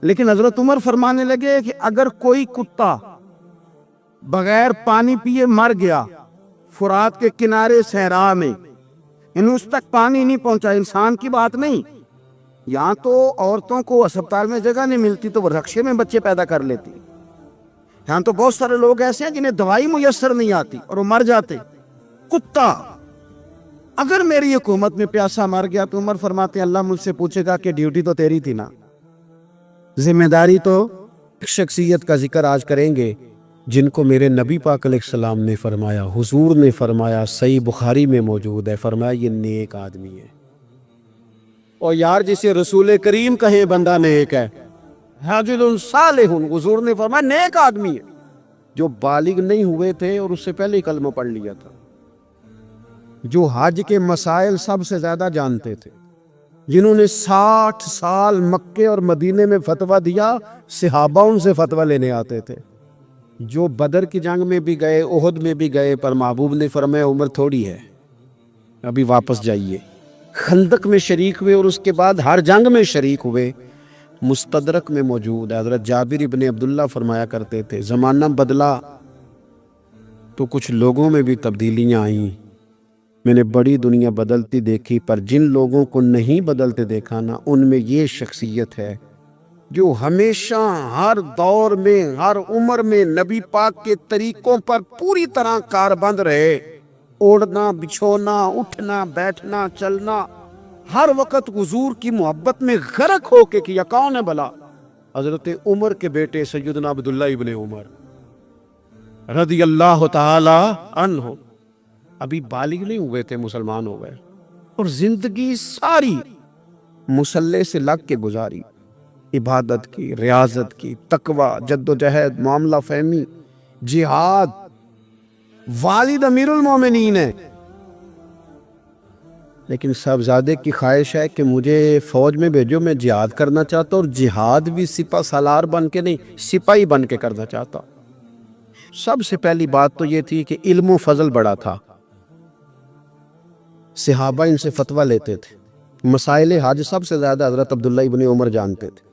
لیکن حضرت عمر فرمانے لگے کہ اگر کوئی کتا بغیر پانی پیے مر گیا فرات کے کنارے صحرا میں، اس تک پانی نہیں پہنچا، انسان کی بات نہیں، یہاں تو عورتوں کو اسپتال میں جگہ نہیں ملتی تو وہ رکشے میں بچے پیدا کر لیتی، یہاں تو بہت سارے لوگ ایسے ہیں جنہیں دوائی میسر نہیں آتی اور وہ مر جاتے۔ کتا اگر میری حکومت میں پیاسا مر گیا تو عمر فرماتے ہیں اللہ مجھ سے پوچھے گا کہ ڈیوٹی تو تیری تھی نا، ذمہ داری تو۔ شخصیت کا ذکر آج کریں گے جن کو میرے نبی پاک علیہ السلام نے فرمایا، حضور نے فرمایا، صحیح بخاری میں موجود ہے، فرمایا یہ نیک آدمی ہے۔ اور یار جسے رسول کریم کہیں بندہ نیک ہے، حاجل صالح، حضور نے فرمایا نیک آدمی ہے، جو بالغ نہیں ہوئے تھے اور اس سے پہلے ہی کلمہ پڑھ لیا تھا، جو حج کے مسائل سب سے زیادہ جانتے تھے، جنہوں نے 60 سال مکے اور مدینے میں فتویٰ دیا، صحابہ ان سے فتویٰ لینے آتے تھے، جو بدر کی جنگ میں بھی گئے، احد میں بھی گئے، پر محبوب نے فرمایا عمر تھوڑی ہے، ابھی واپس جائیے۔ خندق میں شریک ہوئے اور اس کے بعد ہر جنگ میں شریک ہوئے، مستدرک میں موجود ہے۔ حضرت جابر ابن عبداللہ فرمایا کرتے تھے زمانہ بدلا تو کچھ لوگوں میں بھی تبدیلیاں آئیں، میں نے بڑی دنیا بدلتی دیکھی، پر جن لوگوں کو نہیں بدلتے دیکھا نا، ان میں یہ شخصیت ہے جو ہمیشہ ہر دور میں، ہر عمر میں نبی پاک کے طریقوں پر پوری طرح کاربند رہے، اوڑھنا، بچھونا، اٹھنا، بیٹھنا، چلنا، ہر وقت حضور کی محبت میں غرق ہو کے کیا۔ کون ہے بھلا؟ حضرت عمر کے بیٹے سیدنا عبداللہ ابن عمر رضی اللہ تعالی عنہ، ابھی بالغ نہیں ہوئے تھے، مسلمان ہو گئے، اور زندگی ساری مصلے سے لگ کے گزاری، عبادت کی، ریاضت کی، تقوی، جد و جہد، معاملہ فہمی، جہاد۔ والد امیر المومنین ہے، لیکن صاحبزادے کی خواہش ہے کہ مجھے فوج میں بھیجو، میں جہاد کرنا چاہتا ہوں، اور جہاد بھی سپہ سالار بن کے نہیں، سپاہی بن کے کرنا چاہتا ہوں۔ سب سے پہلی بات تو یہ تھی کہ علم و فضل بڑا تھا، صحابہ ان سے فتویٰ لیتے تھے، مسائل حج سب سے زیادہ حضرت عبداللہ ابن عمر جانتے تھے،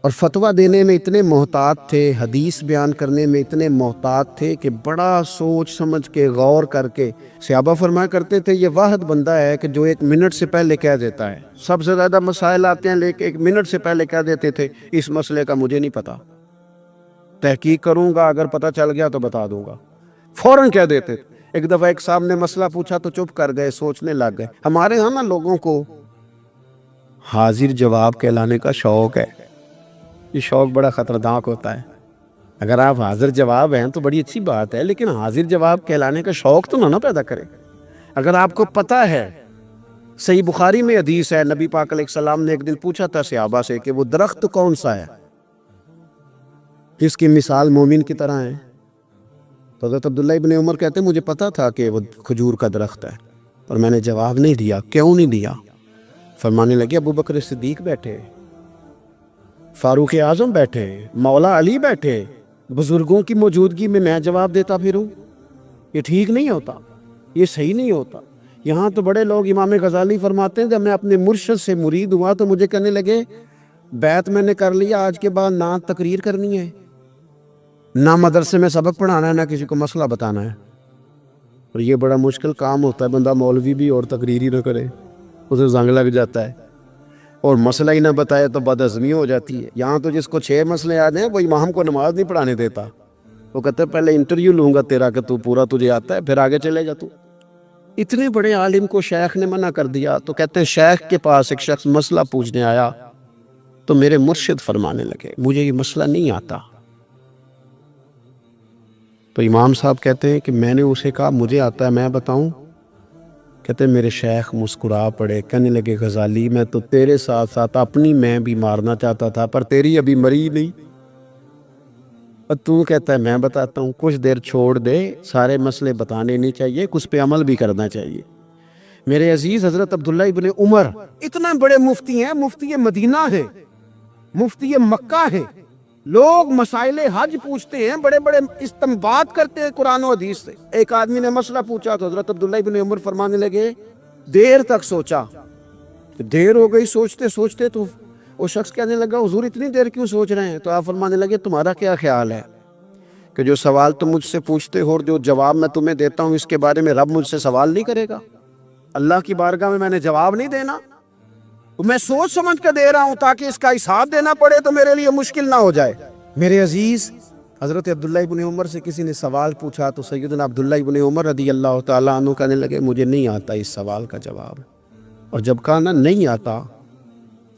اور فتویٰ دینے میں اتنے محتاط تھے، حدیث بیان کرنے میں اتنے محتاط تھے کہ بڑا سوچ سمجھ کے، غور کر کے۔ صحابہ فرمایا کرتے تھے یہ واحد بندہ ہے کہ جو 1 منٹ سے پہلے کہہ دیتا ہے، سب سے زیادہ مسائل آتے ہیں لیکن 1 منٹ سے پہلے کہہ دیتے تھے اس مسئلے کا مجھے نہیں پتا، تحقیق کروں گا، اگر پتہ چل گیا تو بتا دوں گا، فوراً کہہ دیتے تھے۔ ایک دفعہ ایک صاحب نے مسئلہ پوچھا تو چپ کر گئے، سوچنے لگ گئے۔ ہمارے ہاں نا لوگوں کو حاضر جواب کہلانے کا شوق ہے، یہ شوق بڑا خطرناک ہوتا ہے۔ اگر آپ حاضر جواب ہیں تو بڑی اچھی بات ہے، لیکن حاضر جواب کہلانے کا شوق تو نہ پیدا کرے۔ اگر آپ کو پتہ ہے، صحیح بخاری میں حدیث ہے، نبی پاک علیہ السلام نے ایک دن پوچھا تھا صحابہ سے کہ وہ درخت کون سا ہے جس کی مثال مومن کی طرح ہے؟ تو حضرت عبداللہ ابن عمر کہتے ہیں مجھے پتا تھا کہ وہ کھجور کا درخت ہے۔ پر میں نے جواب نہیں دیا. کیوں نہیں دیا؟ فرمانے لگے ابو بکر صدیق بیٹھے، فاروق اعظم بیٹھے، مولا علی بیٹھے، بزرگوں کی موجودگی میں جواب دیتا پھروں؟ یہ ٹھیک نہیں ہوتا، یہ صحیح نہیں ہوتا. یہاں تو بڑے لوگ، امام غزالی فرماتے ہیں جب میں اپنے مرشد سے مرید ہوا تو مجھے کہنے لگے بیعت میں نے کر لیا، آج کے بعد نہ تقریر کرنی ہے، نہ مدرسے میں سبق پڑھانا ہے، نہ کسی کو مسئلہ بتانا ہے. اور یہ بڑا مشکل کام ہوتا ہے، بندہ مولوی بھی اور تقریر ہی نہ کرے، اسے زنگ لگ جاتا ہے، اور مسئلہ ہی نہ بتائے تو بدعزمی ہو جاتی ہے. یہاں تو جس کو 6 مسئلے آ جائیں وہ امام کو نماز نہیں پڑھانے دیتا، وہ کہتا ہے پہلے انٹرویو لوں گا تیرا کہ تو پورا تجھے آتا ہے، پھر آگے چلے جا. تو اتنے بڑے عالم کو شیخ نے منع کر دیا. تو کہتے ہیں شیخ کے پاس ایک شخص مسئلہ پوچھنے آیا تو میرے مرشد فرمانے لگے مجھے یہ مسئلہ نہیں آتا. تو امام صاحب کہتے ہیں کہ میں نے اسے کہا مجھے آتا ہے، میں بتاؤں؟ کہتے ہیں میرے شیخ مسکرا پڑے، کہنے لگے غزالی میں تو تیرے ساتھ ساتھ اپنی میں بھی مارنا چاہتا تھا، پر تیری ابھی مری نہیں، اور تو کہتا ہے میں بتاتا ہوں. کچھ دیر چھوڑ دے، سارے مسئلے بتانے نہیں چاہیے، کچھ پہ عمل بھی کرنا چاہیے. میرے عزیز حضرت عبداللہ ابن عمر اتنا بڑے مفتی ہیں، مفتی مدینہ ہے، مفتی مکہ ہے. لوگ مسائل حج پوچھتے ہیں، بڑے بڑے استنباط کرتے ہیں قرآن و حدیث سے. ایک آدمی نے مسئلہ پوچھا تو حضرت عبداللہ ابن عمر فرمانے لگے دیر تک سوچا. دیر ہو گئی سوچتے سوچتے، تو وہ شخص کہنے لگا حضور اتنی دیر کیوں سوچ رہے ہیں؟ تو آپ فرمانے لگے تمہارا کیا خیال ہے کہ جو سوال تم مجھ سے پوچھتے ہو اور جو جواب میں تمہیں دیتا ہوں اس کے بارے میں رب مجھ سے سوال نہیں کرے گا؟ اللہ کی بارگاہ میں نے جواب نہیں دینا؟ تو میں سوچ سمجھ کے دے رہا ہوں تاکہ اس کا حساب دینا پڑے تو میرے لیے مشکل نہ ہو جائے. میرے عزیز حضرت عبداللہ ابن عمر سے کسی نے سوال پوچھا تو سیدنا عبداللہ ابن عمر رضی اللہ تعالیٰ عنہ کہنے لگے مجھے نہیں آتا اس سوال کا جواب. اور جب کہا نا نہیں آتا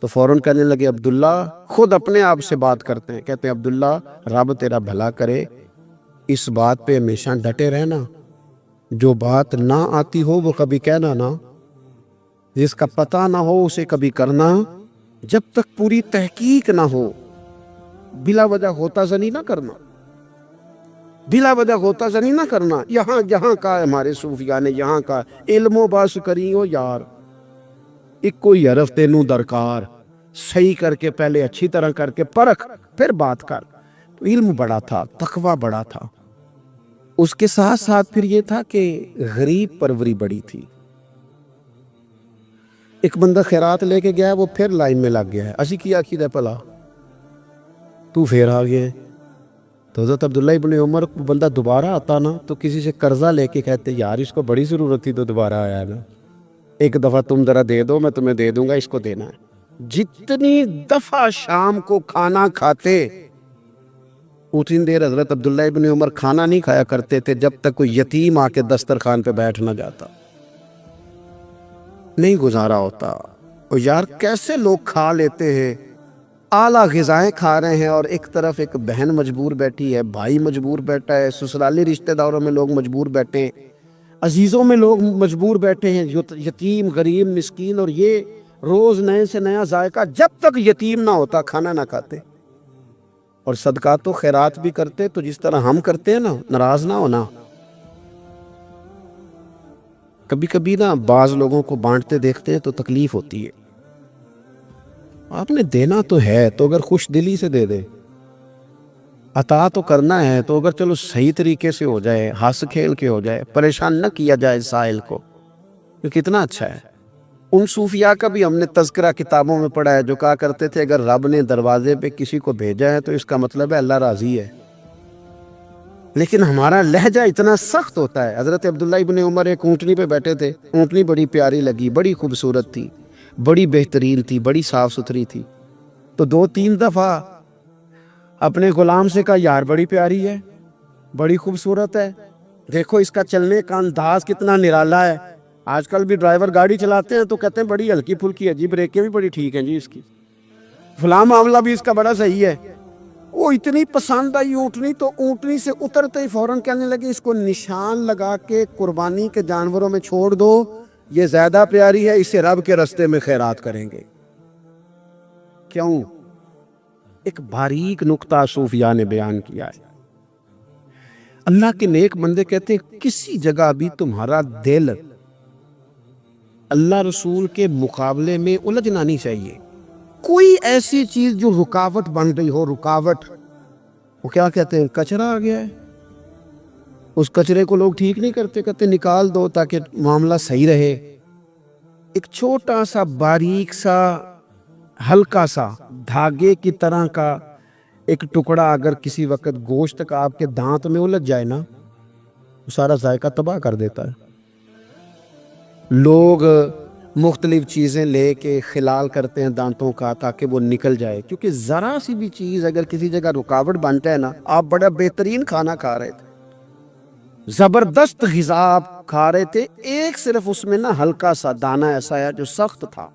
تو فوراً کہنے لگے عبداللہ، خود اپنے آپ سے بات کرتے ہیں، کہتے ہیں عبداللہ رب تیرا بھلا کرے، اس بات پہ ہمیشہ ڈٹے رہنا، جو بات نہ آتی ہو وہ کبھی کہنا نہ، جس کا پتہ نہ ہو اسے کبھی کرنا، جب تک پوری تحقیق نہ ہو بلا وجہ ہوتا زنی نہ کرنا، بلا وجہ ہوتا زنی نہ کرنا. یہاں کا ہمارے صوفیاء نے یہاں کا علم و باس کری ہو یار، ایک کوئی حرف تینوں درکار، صحیح کر کے پہلے اچھی طرح کر کے پرکھ پھر بات کر. تو علم بڑا تھا، تقوی بڑا تھا، اس کے ساتھ ساتھ پھر یہ تھا کہ غریب پروری بڑی تھی. ایک بندہ خیرات لے کے گیا، وہ پھر لائن میں لگ گیا ہے، اسی کیا عقیدہ پلا تو پھر آ گیا. تو حضرت عبداللہ ابن عمر کو بندہ دوبارہ آتا نا تو کسی سے قرضہ لے کے کہتے یار اس کو بڑی ضرورت تھی تو دوبارہ آیا ہے نا، ایک دفعہ تم ذرا دے دو میں تمہیں دے دوں گا، اس کو دینا ہے. جتنی دفعہ شام کو کھانا کھاتے اتنی دیر حضرت عبداللہ ابن عمر کھانا نہیں کھایا کرتے تھے جب تک کوئی یتیم آ کے دسترخوان پہ بیٹھ نہ جاتا، نہیں گزارا ہوتا. اور یار کیسے لوگ کھا لیتے ہیں، اعلیٰ غذائیں کھا رہے ہیں، اور ایک طرف ایک بہن مجبور بیٹھی ہے، بھائی مجبور بیٹھا ہے، سسرالی رشتہ داروں میں لوگ مجبور بیٹھے ہیں، عزیزوں میں لوگ مجبور بیٹھے ہیں، یتیم غریب مسکین، اور یہ روز نئے سے نیا ذائقہ. جب تک یتیم نہ ہوتا کھانا نہ کھاتے. اور صدقات و خیرات بھی کرتے تو جس طرح ہم کرتے ہیں نا، ناراض نہ ہونا. کبھی کبھی نا بعض لوگوں کو بانٹتے دیکھتے ہیں تو تکلیف ہوتی ہے. آپ نے دینا تو ہے تو اگر خوش دلی سے دے دے، عطا تو کرنا ہے تو اگر چلو صحیح طریقے سے ہو جائے، ہنس کھیل کے ہو جائے، پریشان نہ کیا جائے سائل کو، یہ کتنا اچھا ہے. ان صوفیاء کا بھی ہم نے تذکرہ کتابوں میں پڑھا ہے جو کہا کرتے تھے اگر رب نے دروازے پہ کسی کو بھیجا ہے تو اس کا مطلب ہے اللہ راضی ہے. لیکن ہمارا لہجہ اتنا سخت ہوتا ہے. حضرت عبداللہ ابن عمر ایک اونٹنی پہ بیٹھے تھے، اونٹنی بڑی پیاری لگی، بڑی خوبصورت تھی، بڑی بہترین تھی، بڑی صاف ستھری تھی. تو 2-3 دفعہ اپنے غلام سے کہا یار بڑی پیاری ہے، بڑی خوبصورت ہے، دیکھو اس کا چلنے کا انداز کتنا نرالا ہے. آج کل بھی ڈرائیور گاڑی چلاتے ہیں تو کہتے ہیں بڑی ہلکی پھلکی ہے جی، بریکیں بھی بڑی ٹھیک ہیں جی، اس کی فلاں معاملہ بھی اس کا بڑا صحیح ہے. وہ اتنی پسند آئی اونٹنی تو اونٹنی سے اترتے ہی فوراً کہنے لگے اس کو نشان لگا کے قربانی کے جانوروں میں چھوڑ دو، یہ زیادہ پیاری ہے، اسے رب کے رستے میں خیرات کریں گے. کیوں؟ ایک باریک نقطہ صوفیاء نے بیان کیا ہے. اللہ کے نیک بندے کہتے ہیں کسی جگہ بھی تمہارا دل اللہ رسول کے مقابلے میں الجھنا نہیں چاہیے. کوئی ایسی چیز جو رکاوٹ بن رہی ہو، رکاوٹ، وہ کیا کہتے ہیں، کچرا آ گیا ہے، اس کچرے کو لوگ ٹھیک نہیں کرتے، کہتے نکال دو تاکہ معاملہ صحیح رہے. ایک چھوٹا سا باریک سا ہلکا سا دھاگے کی طرح کا ایک ٹکڑا اگر کسی وقت گوشت کا آپ کے دانت میں الجھ جائے نا، وہ سارا ذائقہ تباہ کر دیتا ہے. لوگ مختلف چیزیں لے کے خلال کرتے ہیں دانتوں کا تاکہ وہ نکل جائے، کیونکہ ذرا سی بھی چیز اگر کسی جگہ رکاوٹ بن جائے نا، آپ بڑا بہترین کھانا کھا رہے تھے، زبردست غذا آپ کھا رہے تھے، ایک صرف اس میں نا ہلکا سا دانہ ایسا ہے جو سخت تھا،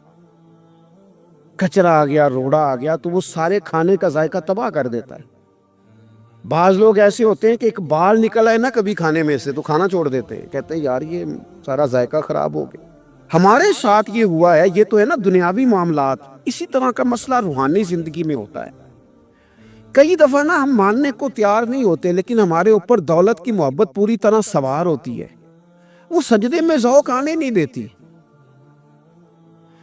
کچرا آ گیا، روڑا آ گیا، تو وہ سارے کھانے کا ذائقہ تباہ کر دیتا ہے. بعض لوگ ایسے ہوتے ہیں کہ ایک بال نکل آئے نا کبھی کھانے میں سے تو کھانا چھوڑ دیتے ہیں، کہتے ہیں یار یہ سارا ذائقہ خراب ہو گیا. ہمارے ساتھ یہ ہوا ہے، یہ تو ہے نا دنیاوی معاملات. اسی طرح کا مسئلہ روحانی زندگی میں ہوتا ہے. کئی دفعہ نا ہم ماننے کو تیار نہیں ہوتے، لیکن ہمارے اوپر دولت کی محبت پوری طرح سوار ہوتی ہے، وہ سجدے میں ذوق آنے نہیں دیتی.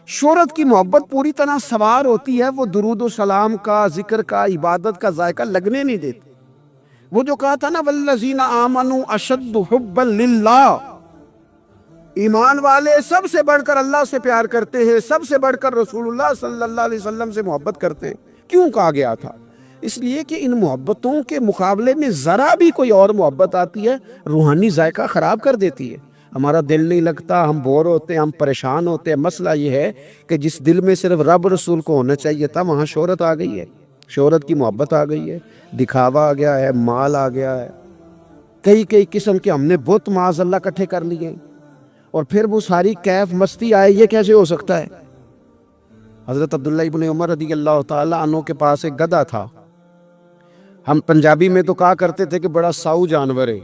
شہرت کی محبت پوری طرح سوار ہوتی ہے، وہ درود و سلام کا، ذکر کا، عبادت کا ذائقہ لگنے نہیں دیتی. وہ جو کہا تھا نا والذین آمنوا اشد حبا للہ، ایمان والے سب سے بڑھ کر اللہ سے پیار کرتے ہیں، سب سے بڑھ کر رسول اللہ صلی اللہ علیہ وسلم سے محبت کرتے ہیں. کیوں کہا گیا تھا؟ اس لیے کہ ان محبتوں کے مقابلے میں ذرا بھی کوئی اور محبت آتی ہے، روحانی ذائقہ خراب کر دیتی ہے. ہمارا دل نہیں لگتا، ہم بور ہوتے ہیں، ہم پریشان ہوتے ہیں. مسئلہ یہ ہے کہ جس دل میں صرف رب رسول کو ہونا چاہیے تھا، وہاں شہرت آ گئی ہے، شہرت کی محبت آ گئی ہے، دکھاوا آ گیا ہے، مال آ گیا ہے، کئی قسم کے ہم نے بت معاذ اللہ اکٹھے کر لیے، اور پھر وہ ساری کیف مستی آئے. یہ کیسے ہو سکتا ہے؟ حضرت عبداللہ ابن عمر رضی اللہ تعالیٰ عنہ کے پاس ایک گدھا تھا. ہم پنجابی میں تو کہا کرتے تھے کہ بڑا ساؤ جانور ہے،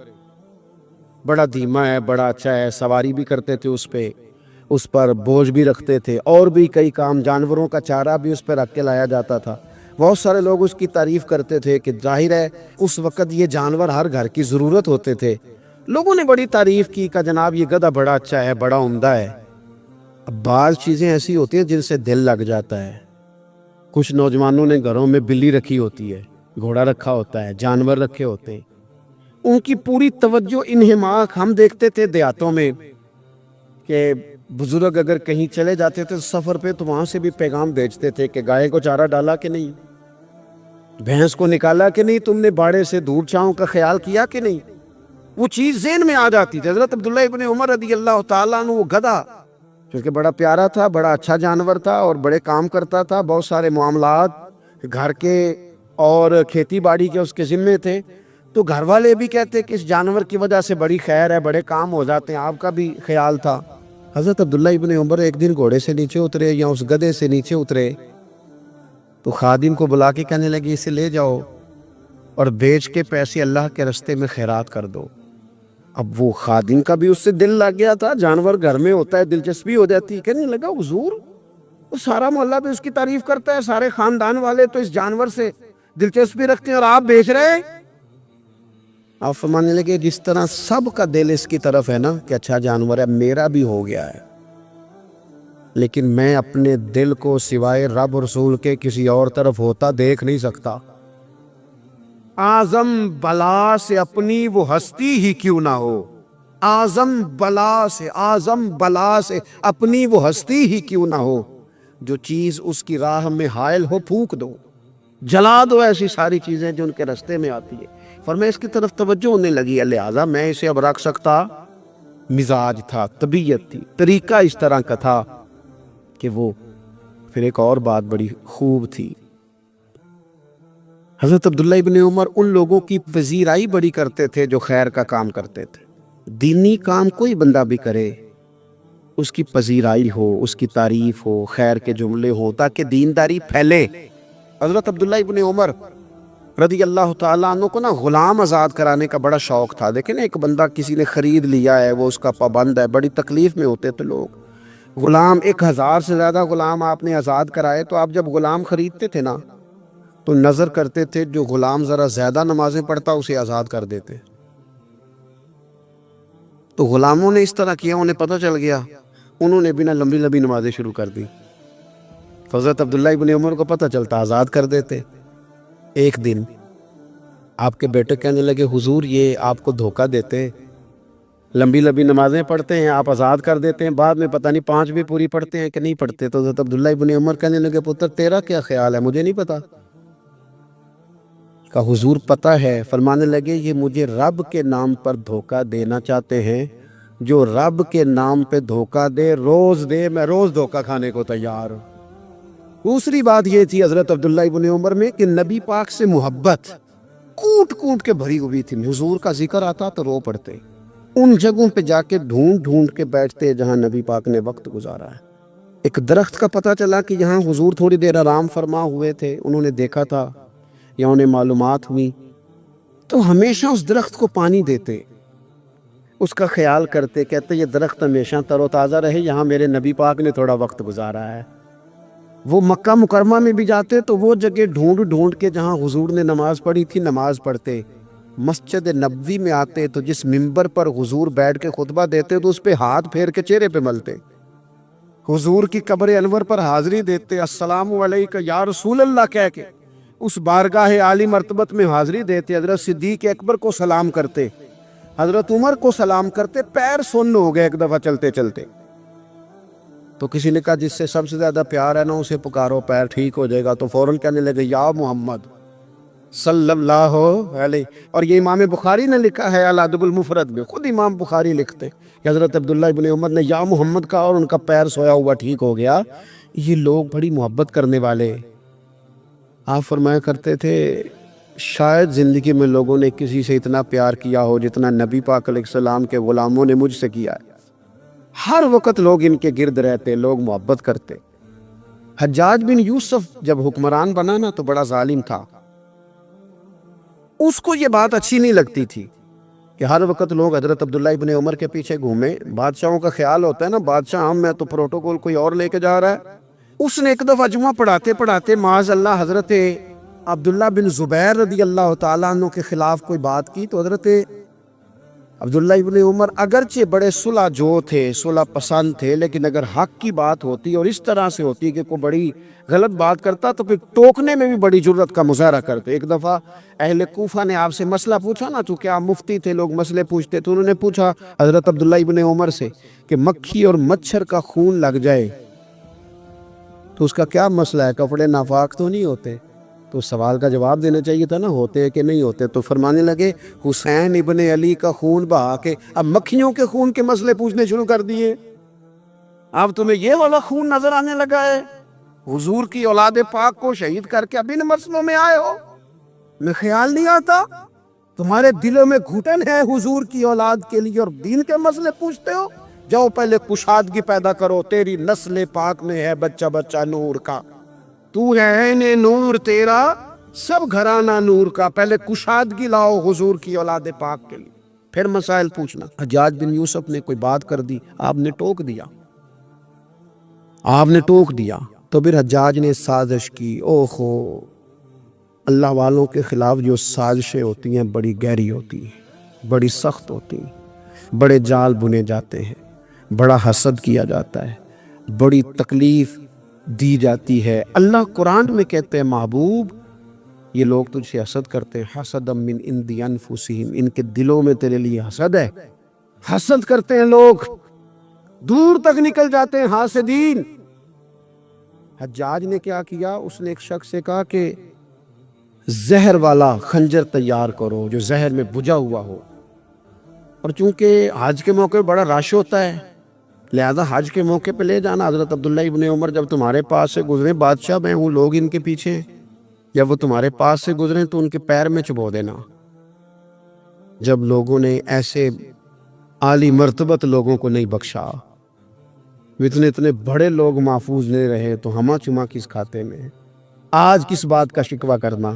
بڑا دھیما ہے، بڑا اچھا ہے، سواری بھی کرتے تھے اس پہ، اس پر بوجھ بھی رکھتے تھے، اور بھی کئی کام، جانوروں کا چارہ بھی اس پہ رکھ کے لایا جاتا تھا. بہت سارے لوگ اس کی تعریف کرتے تھے کہ ظاہر ہے اس وقت یہ جانور ہر گھر کی ضرورت ہوتے تھے. لوگوں نے بڑی تعریف کی کہ جناب یہ گدھا بڑا اچھا ہے، بڑا عمدہ ہے. اب بعض چیزیں ایسی ہوتی ہیں جن سے دل لگ جاتا ہے. کچھ نوجوانوں نے گھروں میں بلی رکھی ہوتی ہے، گھوڑا رکھا ہوتا ہے، جانور رکھے ہوتے ہیں، ان کی پوری توجہ انہماک. ہم دیکھتے تھے دیہاتوں میں کہ بزرگ اگر کہیں چلے جاتے تھے سفر پہ تو وہاں سے بھی پیغام بھیجتے تھے کہ گائے کو چارہ ڈالا کہ نہیں، بھینس کو نکالا کہ نہیں، تم نے باڑے سے دور چھاؤں کا خیال کیا کہ نہیں. وہ چیز ذہن میں آ جاتی تھی. حضرت عبداللہ ابن عمر رضی اللہ تعالیٰ عنہ وہ گدھا کیونکہ بڑا پیارا تھا، بڑا اچھا جانور تھا اور بڑے کام کرتا تھا، بہت سارے معاملات گھر کے اور کھیتی باڑی کے اس کے ذمے تھے، تو گھر والے بھی کہتے کہ اس جانور کی وجہ سے بڑی خیر ہے، بڑے کام ہو جاتے ہیں. آپ کا بھی خیال تھا. حضرت عبداللہ ابن عمر ایک دن گھوڑے سے نیچے اترے یا اس گدھے سے نیچے اترے تو خادم کو بلا کے کہنے لگے اسے لے جاؤ اور بیچ کے پیسے اللہ کے رستے میں خیرات کر دو. اب وہ خادم کا بھی اس سے دل لگ گیا تھا، جانور گھر میں ہوتا ہے، دلچسپی ہو جاتی ہے. کہنے لگا حضور وہ سارا محلہ بھی اس کی تعریف کرتا ہے، سارے خاندان والے تو اس جانور سے دلچسپی رکھتے ہیں اور آپ بیچ رہے ہیں. آپ فرمانے لگے جس طرح سب کا دل اس کی طرف ہے نا کہ اچھا جانور ہے، میرا بھی ہو گیا ہے، لیکن میں اپنے دل کو سوائے رب رسول کے کسی اور طرف ہوتا دیکھ نہیں سکتا. اعظم بلا سے اپنی وہ ہستی ہی کیوں نہ ہو، اعظم بلا سے اپنی وہ ہستی ہی کیوں نہ ہو، جو چیز اس کی راہ میں حائل ہو پھونک دو، جلا دو ایسی ساری چیزیں جو ان کے راستے میں آتی ہے. فرمایا اس کی طرف توجہ ہونے لگی ہے، لہٰذا میں اسے اب رکھ سکتا. مزاج تھا، طبیعت تھی، طریقہ اس طرح کا تھا کہ وہ. پھر ایک اور بات بڑی خوب تھی، حضرت عبداللہ ابن عمر ان لوگوں کی پذیرائی بڑی کرتے تھے جو خیر کا کام کرتے تھے. دینی کام کوئی بندہ بھی کرے اس کی پذیرائی ہو، اس کی تعریف ہو، خیر کے جملے ہو تاکہ دینداری پھیلے. حضرت عبداللہ ابن عمر رضی اللہ تعالیٰ عنہ کو نا غلام آزاد کرانے کا بڑا شوق تھا. دیکھیں نا ایک بندہ کسی نے خرید لیا ہے، وہ اس کا پابند ہے، بڑی تکلیف میں ہوتے تھے لوگ. غلام 1000 سے زیادہ غلام آپ نے آزاد کرائے، تو آپ جب غلام خریدتے تھے نا تو نظر کرتے تھے جو غلام ذرا زیادہ نمازیں پڑھتا اسے آزاد کر دیتے. تو غلاموں نے اس طرح کیا، انہیں پتہ چل گیا انہوں نے بنا لمبی لمبی نمازیں شروع کر دی. حضرت عبداللہ ابن عمر کو پتہ چلتا آزاد کر دیتے. ایک دن آپ کے بیٹے کہنے لگے حضور یہ آپ کو دھوکہ دیتے، لمبی لمبی نمازیں پڑھتے ہیں، آپ آزاد کر دیتے ہیں، بعد میں پتہ نہیں 5 بھی پوری پڑھتے ہیں کہ نہیں پڑھتے. تو حضرت عبداللہ ابن عمر کہنے لگے پتر تیرا کیا خیال ہے، مجھے نہیں پتا. کہا حضور پتہ ہے. فرمانے لگے یہ مجھے رب کے نام پر دھوکہ دینا چاہتے ہیں، جو رب کے نام پہ دھوکہ دے روز دے، میں روز دھوکہ کھانے کو تیار ہوں. دوسری بات یہ تھی حضرت عبداللہ ابن عمر میں کہ نبی پاک سے محبت کوٹ کوٹ کے بھری ہوئی تھی. حضور کا ذکر آتا تو رو پڑتے، ان جگہوں پہ جا کے ڈھونڈ ڈھونڈ کے بیٹھتے جہاں نبی پاک نے وقت گزارا ہے. ایک درخت کا پتہ چلا کہ یہاں حضور تھوڑی دیر آرام فرما ہوئے تھے، انہوں نے دیکھا تھا یا انہیں معلومات ہوئی، تو ہمیشہ اس درخت کو پانی دیتے، اس کا خیال کرتے، کہتے یہ درخت ہمیشہ تر و تازہ رہے، یہاں میرے نبی پاک نے تھوڑا وقت گزارا ہے. وہ مکہ مکرمہ میں بھی جاتے تو وہ جگہ ڈھونڈ ڈھونڈ کے جہاں حضور نے نماز پڑھی تھی نماز پڑھتے. مسجد نبوی میں آتے تو جس منبر پر حضور بیٹھ کے خطبہ دیتے تو اس پہ ہاتھ پھیر کے چہرے پہ ملتے. حضور کی قبر انور پر حاضری دیتے، السلام علیکہ یا رسول اللہ کہہ کے اس بارگاہ عالی مرتبت میں حاضری دیتے. حضرت صدیق اکبر کو سلام کرتے، حضرت عمر کو سلام کرتے. پیر سن ہو گئے ایک دفعہ چلتے چلتے، تو کسی نے کہا جس سے سب سے زیادہ پیار ہے نا اسے پکارو، پیر ٹھیک ہو جائے گا. تو فوراً کہنے لگے یا محمد صلی اللہ علیہ. اور یہ امام بخاری نے لکھا ہے الادب المفرد میں، خود امام بخاری لکھتے کہ حضرت عبداللہ ابن عمر نے یا محمد کہا اور ان کا پیر سویا ہوا ٹھیک ہو گیا. یہ لوگ بڑی محبت کرنے والے. آپ فرمایا کرتے تھے شاید زندگی میں لوگوں نے کسی سے اتنا پیار کیا ہو جتنا نبی پاک علیہ السلام کے غلاموں نے مجھ سے کیا ہے. ہر وقت لوگ ان کے گرد رہتے، لوگ محبت کرتے. حجاج بن یوسف جب حکمران بنا نا تو بڑا ظالم تھا. اس کو یہ بات اچھی نہیں لگتی تھی کہ ہر وقت لوگ حضرت عبداللہ ابن عمر کے پیچھے گھومیں. بادشاہوں کا خیال ہوتا ہے نا بادشاہ ہم میں تو پروٹوکول کوئی اور لے کے جا رہا ہے. اس نے ایک دفعہ جمعہ پڑھاتے پڑھاتے معاذ اللہ حضرت عبداللہ بن زبیر رضی اللہ تعالیٰ عنہ کے خلاف کوئی بات کی. تو حضرت عبداللہ ابن عمر اگرچہ بڑے صلح جو تھے، صلح پسند تھے، لیکن اگر حق کی بات ہوتی اور اس طرح سے ہوتی کہ کوئی بڑی غلط بات کرتا تو پھر ٹوکنے میں بھی بڑی جرت کا مظاہرہ کرتے. ایک دفعہ اہل کوفہ نے آپ سے مسئلہ پوچھا نا، چونکہ آپ مفتی تھے، لوگ مسئلے پوچھتے، تو انہوں نے پوچھا حضرت عبداللہ ابن عمر سے کہ مکھی اور مچھر کا خون لگ جائے تو اس کا کیا مسئلہ ہے، کپڑے ناپاک تو نہیں ہوتے؟ تو سوال کا جواب دینا چاہیے تھا نا، ہوتے ہیں کہ نہیں ہوتے. تو فرمانے لگے حسین ابن علی کا خون بہا کے اب مکھیوں کے خون کے مسئلے پوچھنے شروع کر دیے. اب تمہیں یہ والا خون نظر آنے لگا ہے؟ حضور کی اولاد پاک کو شہید کر کے اب ان مسئلوں میں آئے ہو؟ میں خیال نہیں آتا تمہارے دلوں میں گھٹن ہے حضور کی اولاد کے لیے اور دین کے مسئلے پوچھتے ہو. جاؤ پہلے کشادگی پیدا کرو، تیری نسل پاک میں ہے بچہ بچہ نور کا، تو ہے نور تیرا سب گھرانہ نور کا. پہلے کشادگی لاؤ حضور کی اولاد پاک کے لیے، پھر مسائل پوچھنا. حجاج بن یوسف نے کوئی بات کر دی، آپ نے ٹوک دیا. تو پھر حجاج نے سازش کی. اوہو، اللہ والوں کے خلاف جو سازشیں ہوتی ہیں بڑی گہری ہوتی ہیں، بڑی سخت ہوتی ہیں، بڑے جال بنے جاتے ہیں، بڑا حسد کیا جاتا ہے، بڑی تکلیف دی جاتی ہے. اللہ قرآن میں کہتے ہیں محبوب یہ لوگ تجھ سے حسد کرتے ہیں، حسد من عند انفسہم، ان کے دلوں میں تیرے لیے حسد ہے. حسد کرتے ہیں لوگ، دور تک نکل جاتے ہیں حاسدین. حجاج نے کیا کیا؟ اس نے ایک شخص سے کہا کہ زہر والا خنجر تیار کرو جو زہر میں بجھا ہوا ہو. اور چونکہ حج کے موقع بڑا رش ہوتا ہے لہذا حج کے موقع پہ لے جانا. حضرت عبداللہ ابن عمر جب تمہارے پاس سے گزرے، بادشاہ میں ہوں، لوگ ان کے پیچھے، جب وہ تمہارے پاس سے گزریں تو ان کے پیر میں چبو دینا. جب لوگوں نے ایسے عالی مرتبت لوگوں کو نہیں بخشا، اتنے بڑے لوگ محفوظ نہیں رہے تو ہمہ چما کس کھاتے میں؟ آج کس بات کا شکوہ کرنا؟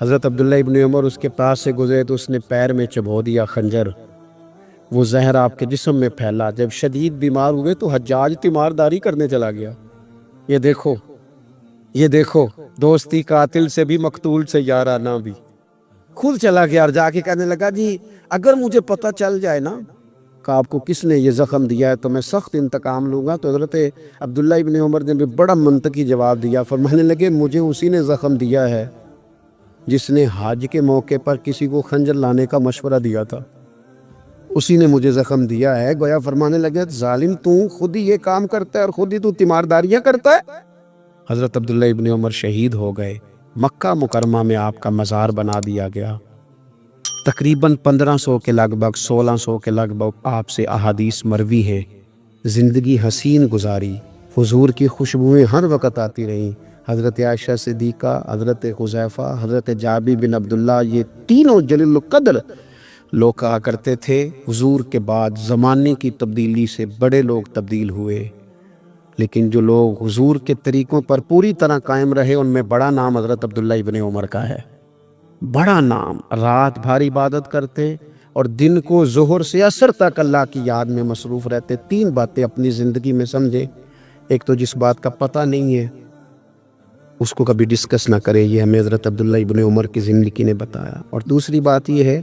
حضرت عبداللہ ابن عمر اس کے پاس سے گزرے تو اس نے پیر میں چبو دیا خنجر. وہ زہر آپ کے جسم میں پھیلا. جب شدید بیمار ہوئے تو حجاج تیمارداری کرنے چلا گیا. یہ دیکھو دوستی قاتل سے بھی مقتول سے یارانہ بھی. خود چلا گیا اور جا کے کہنے لگا جی اگر مجھے پتہ چل جائے نا کہ آپ کو کس نے یہ زخم دیا ہے تو میں سخت انتقام لوں گا۔ تو حضرت عبداللہ ابن عمر نے بھی بڑا منطقی جواب دیا، فرمانے لگے مجھے اسی نے زخم دیا ہے جس نے حج کے موقع پر کسی کو خنجر لانے کا مشورہ دیا تھا، اسی نے مجھے زخم دیا ہے۔ گویا فرمانے لگے ظالم تو خود ہی یہ کام کرتا ہے اور خود ہی تو تیمارداریاں کرتا ہے۔ حضرت عبداللہ ابن عمر شہید ہو گئے، مکہ مکرمہ میں آپ کا مزار بنا دیا گیا۔ تقریباً 1500 کے لگ بھگ 1600 کے لگ بھگ آپ سے احادیث مروی ہیں۔ زندگی حسین گزاری، حضور کی خوشبوئیں ہر وقت آتی رہیں۔ حضرت عائشہ صدیقہ، حضرت حذیفہ، حضرت جابر بن عبداللہ، یہ تینوں جلیل القدر لوگ کہا کرتے تھے حضور کے بعد زمانے کی تبدیلی سے بڑے لوگ تبدیل ہوئے، لیکن جو لوگ حضور کے طریقوں پر پوری طرح قائم رہے ان میں بڑا نام حضرت عبداللہ ابن عمر کا ہے۔ بڑا نام، رات بھر عبادت کرتے اور دن کو ظہر سے عصر تک اللہ کی یاد میں مصروف رہتے۔ 3 باتیں اپنی زندگی میں سمجھے، ایک تو جس بات کا پتہ نہیں ہے اس کو کبھی ڈسکس نہ کرے، یہ ہمیں حضرت عبداللہ ابن عمر کی زندگی نے بتایا۔ اور دوسری بات یہ ہے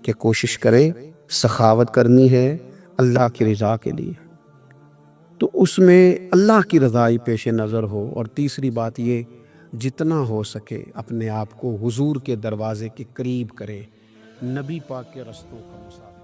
کہ کوشش کریں، سخاوت کرنی ہے اللہ کی رضا کے لیے، تو اس میں اللہ کی رضا ہی پیش نظر ہو۔ اور تیسری بات یہ، جتنا ہو سکے اپنے آپ کو حضور کے دروازے کے قریب کرے، نبی پاک کے رستوں کا مسافر۔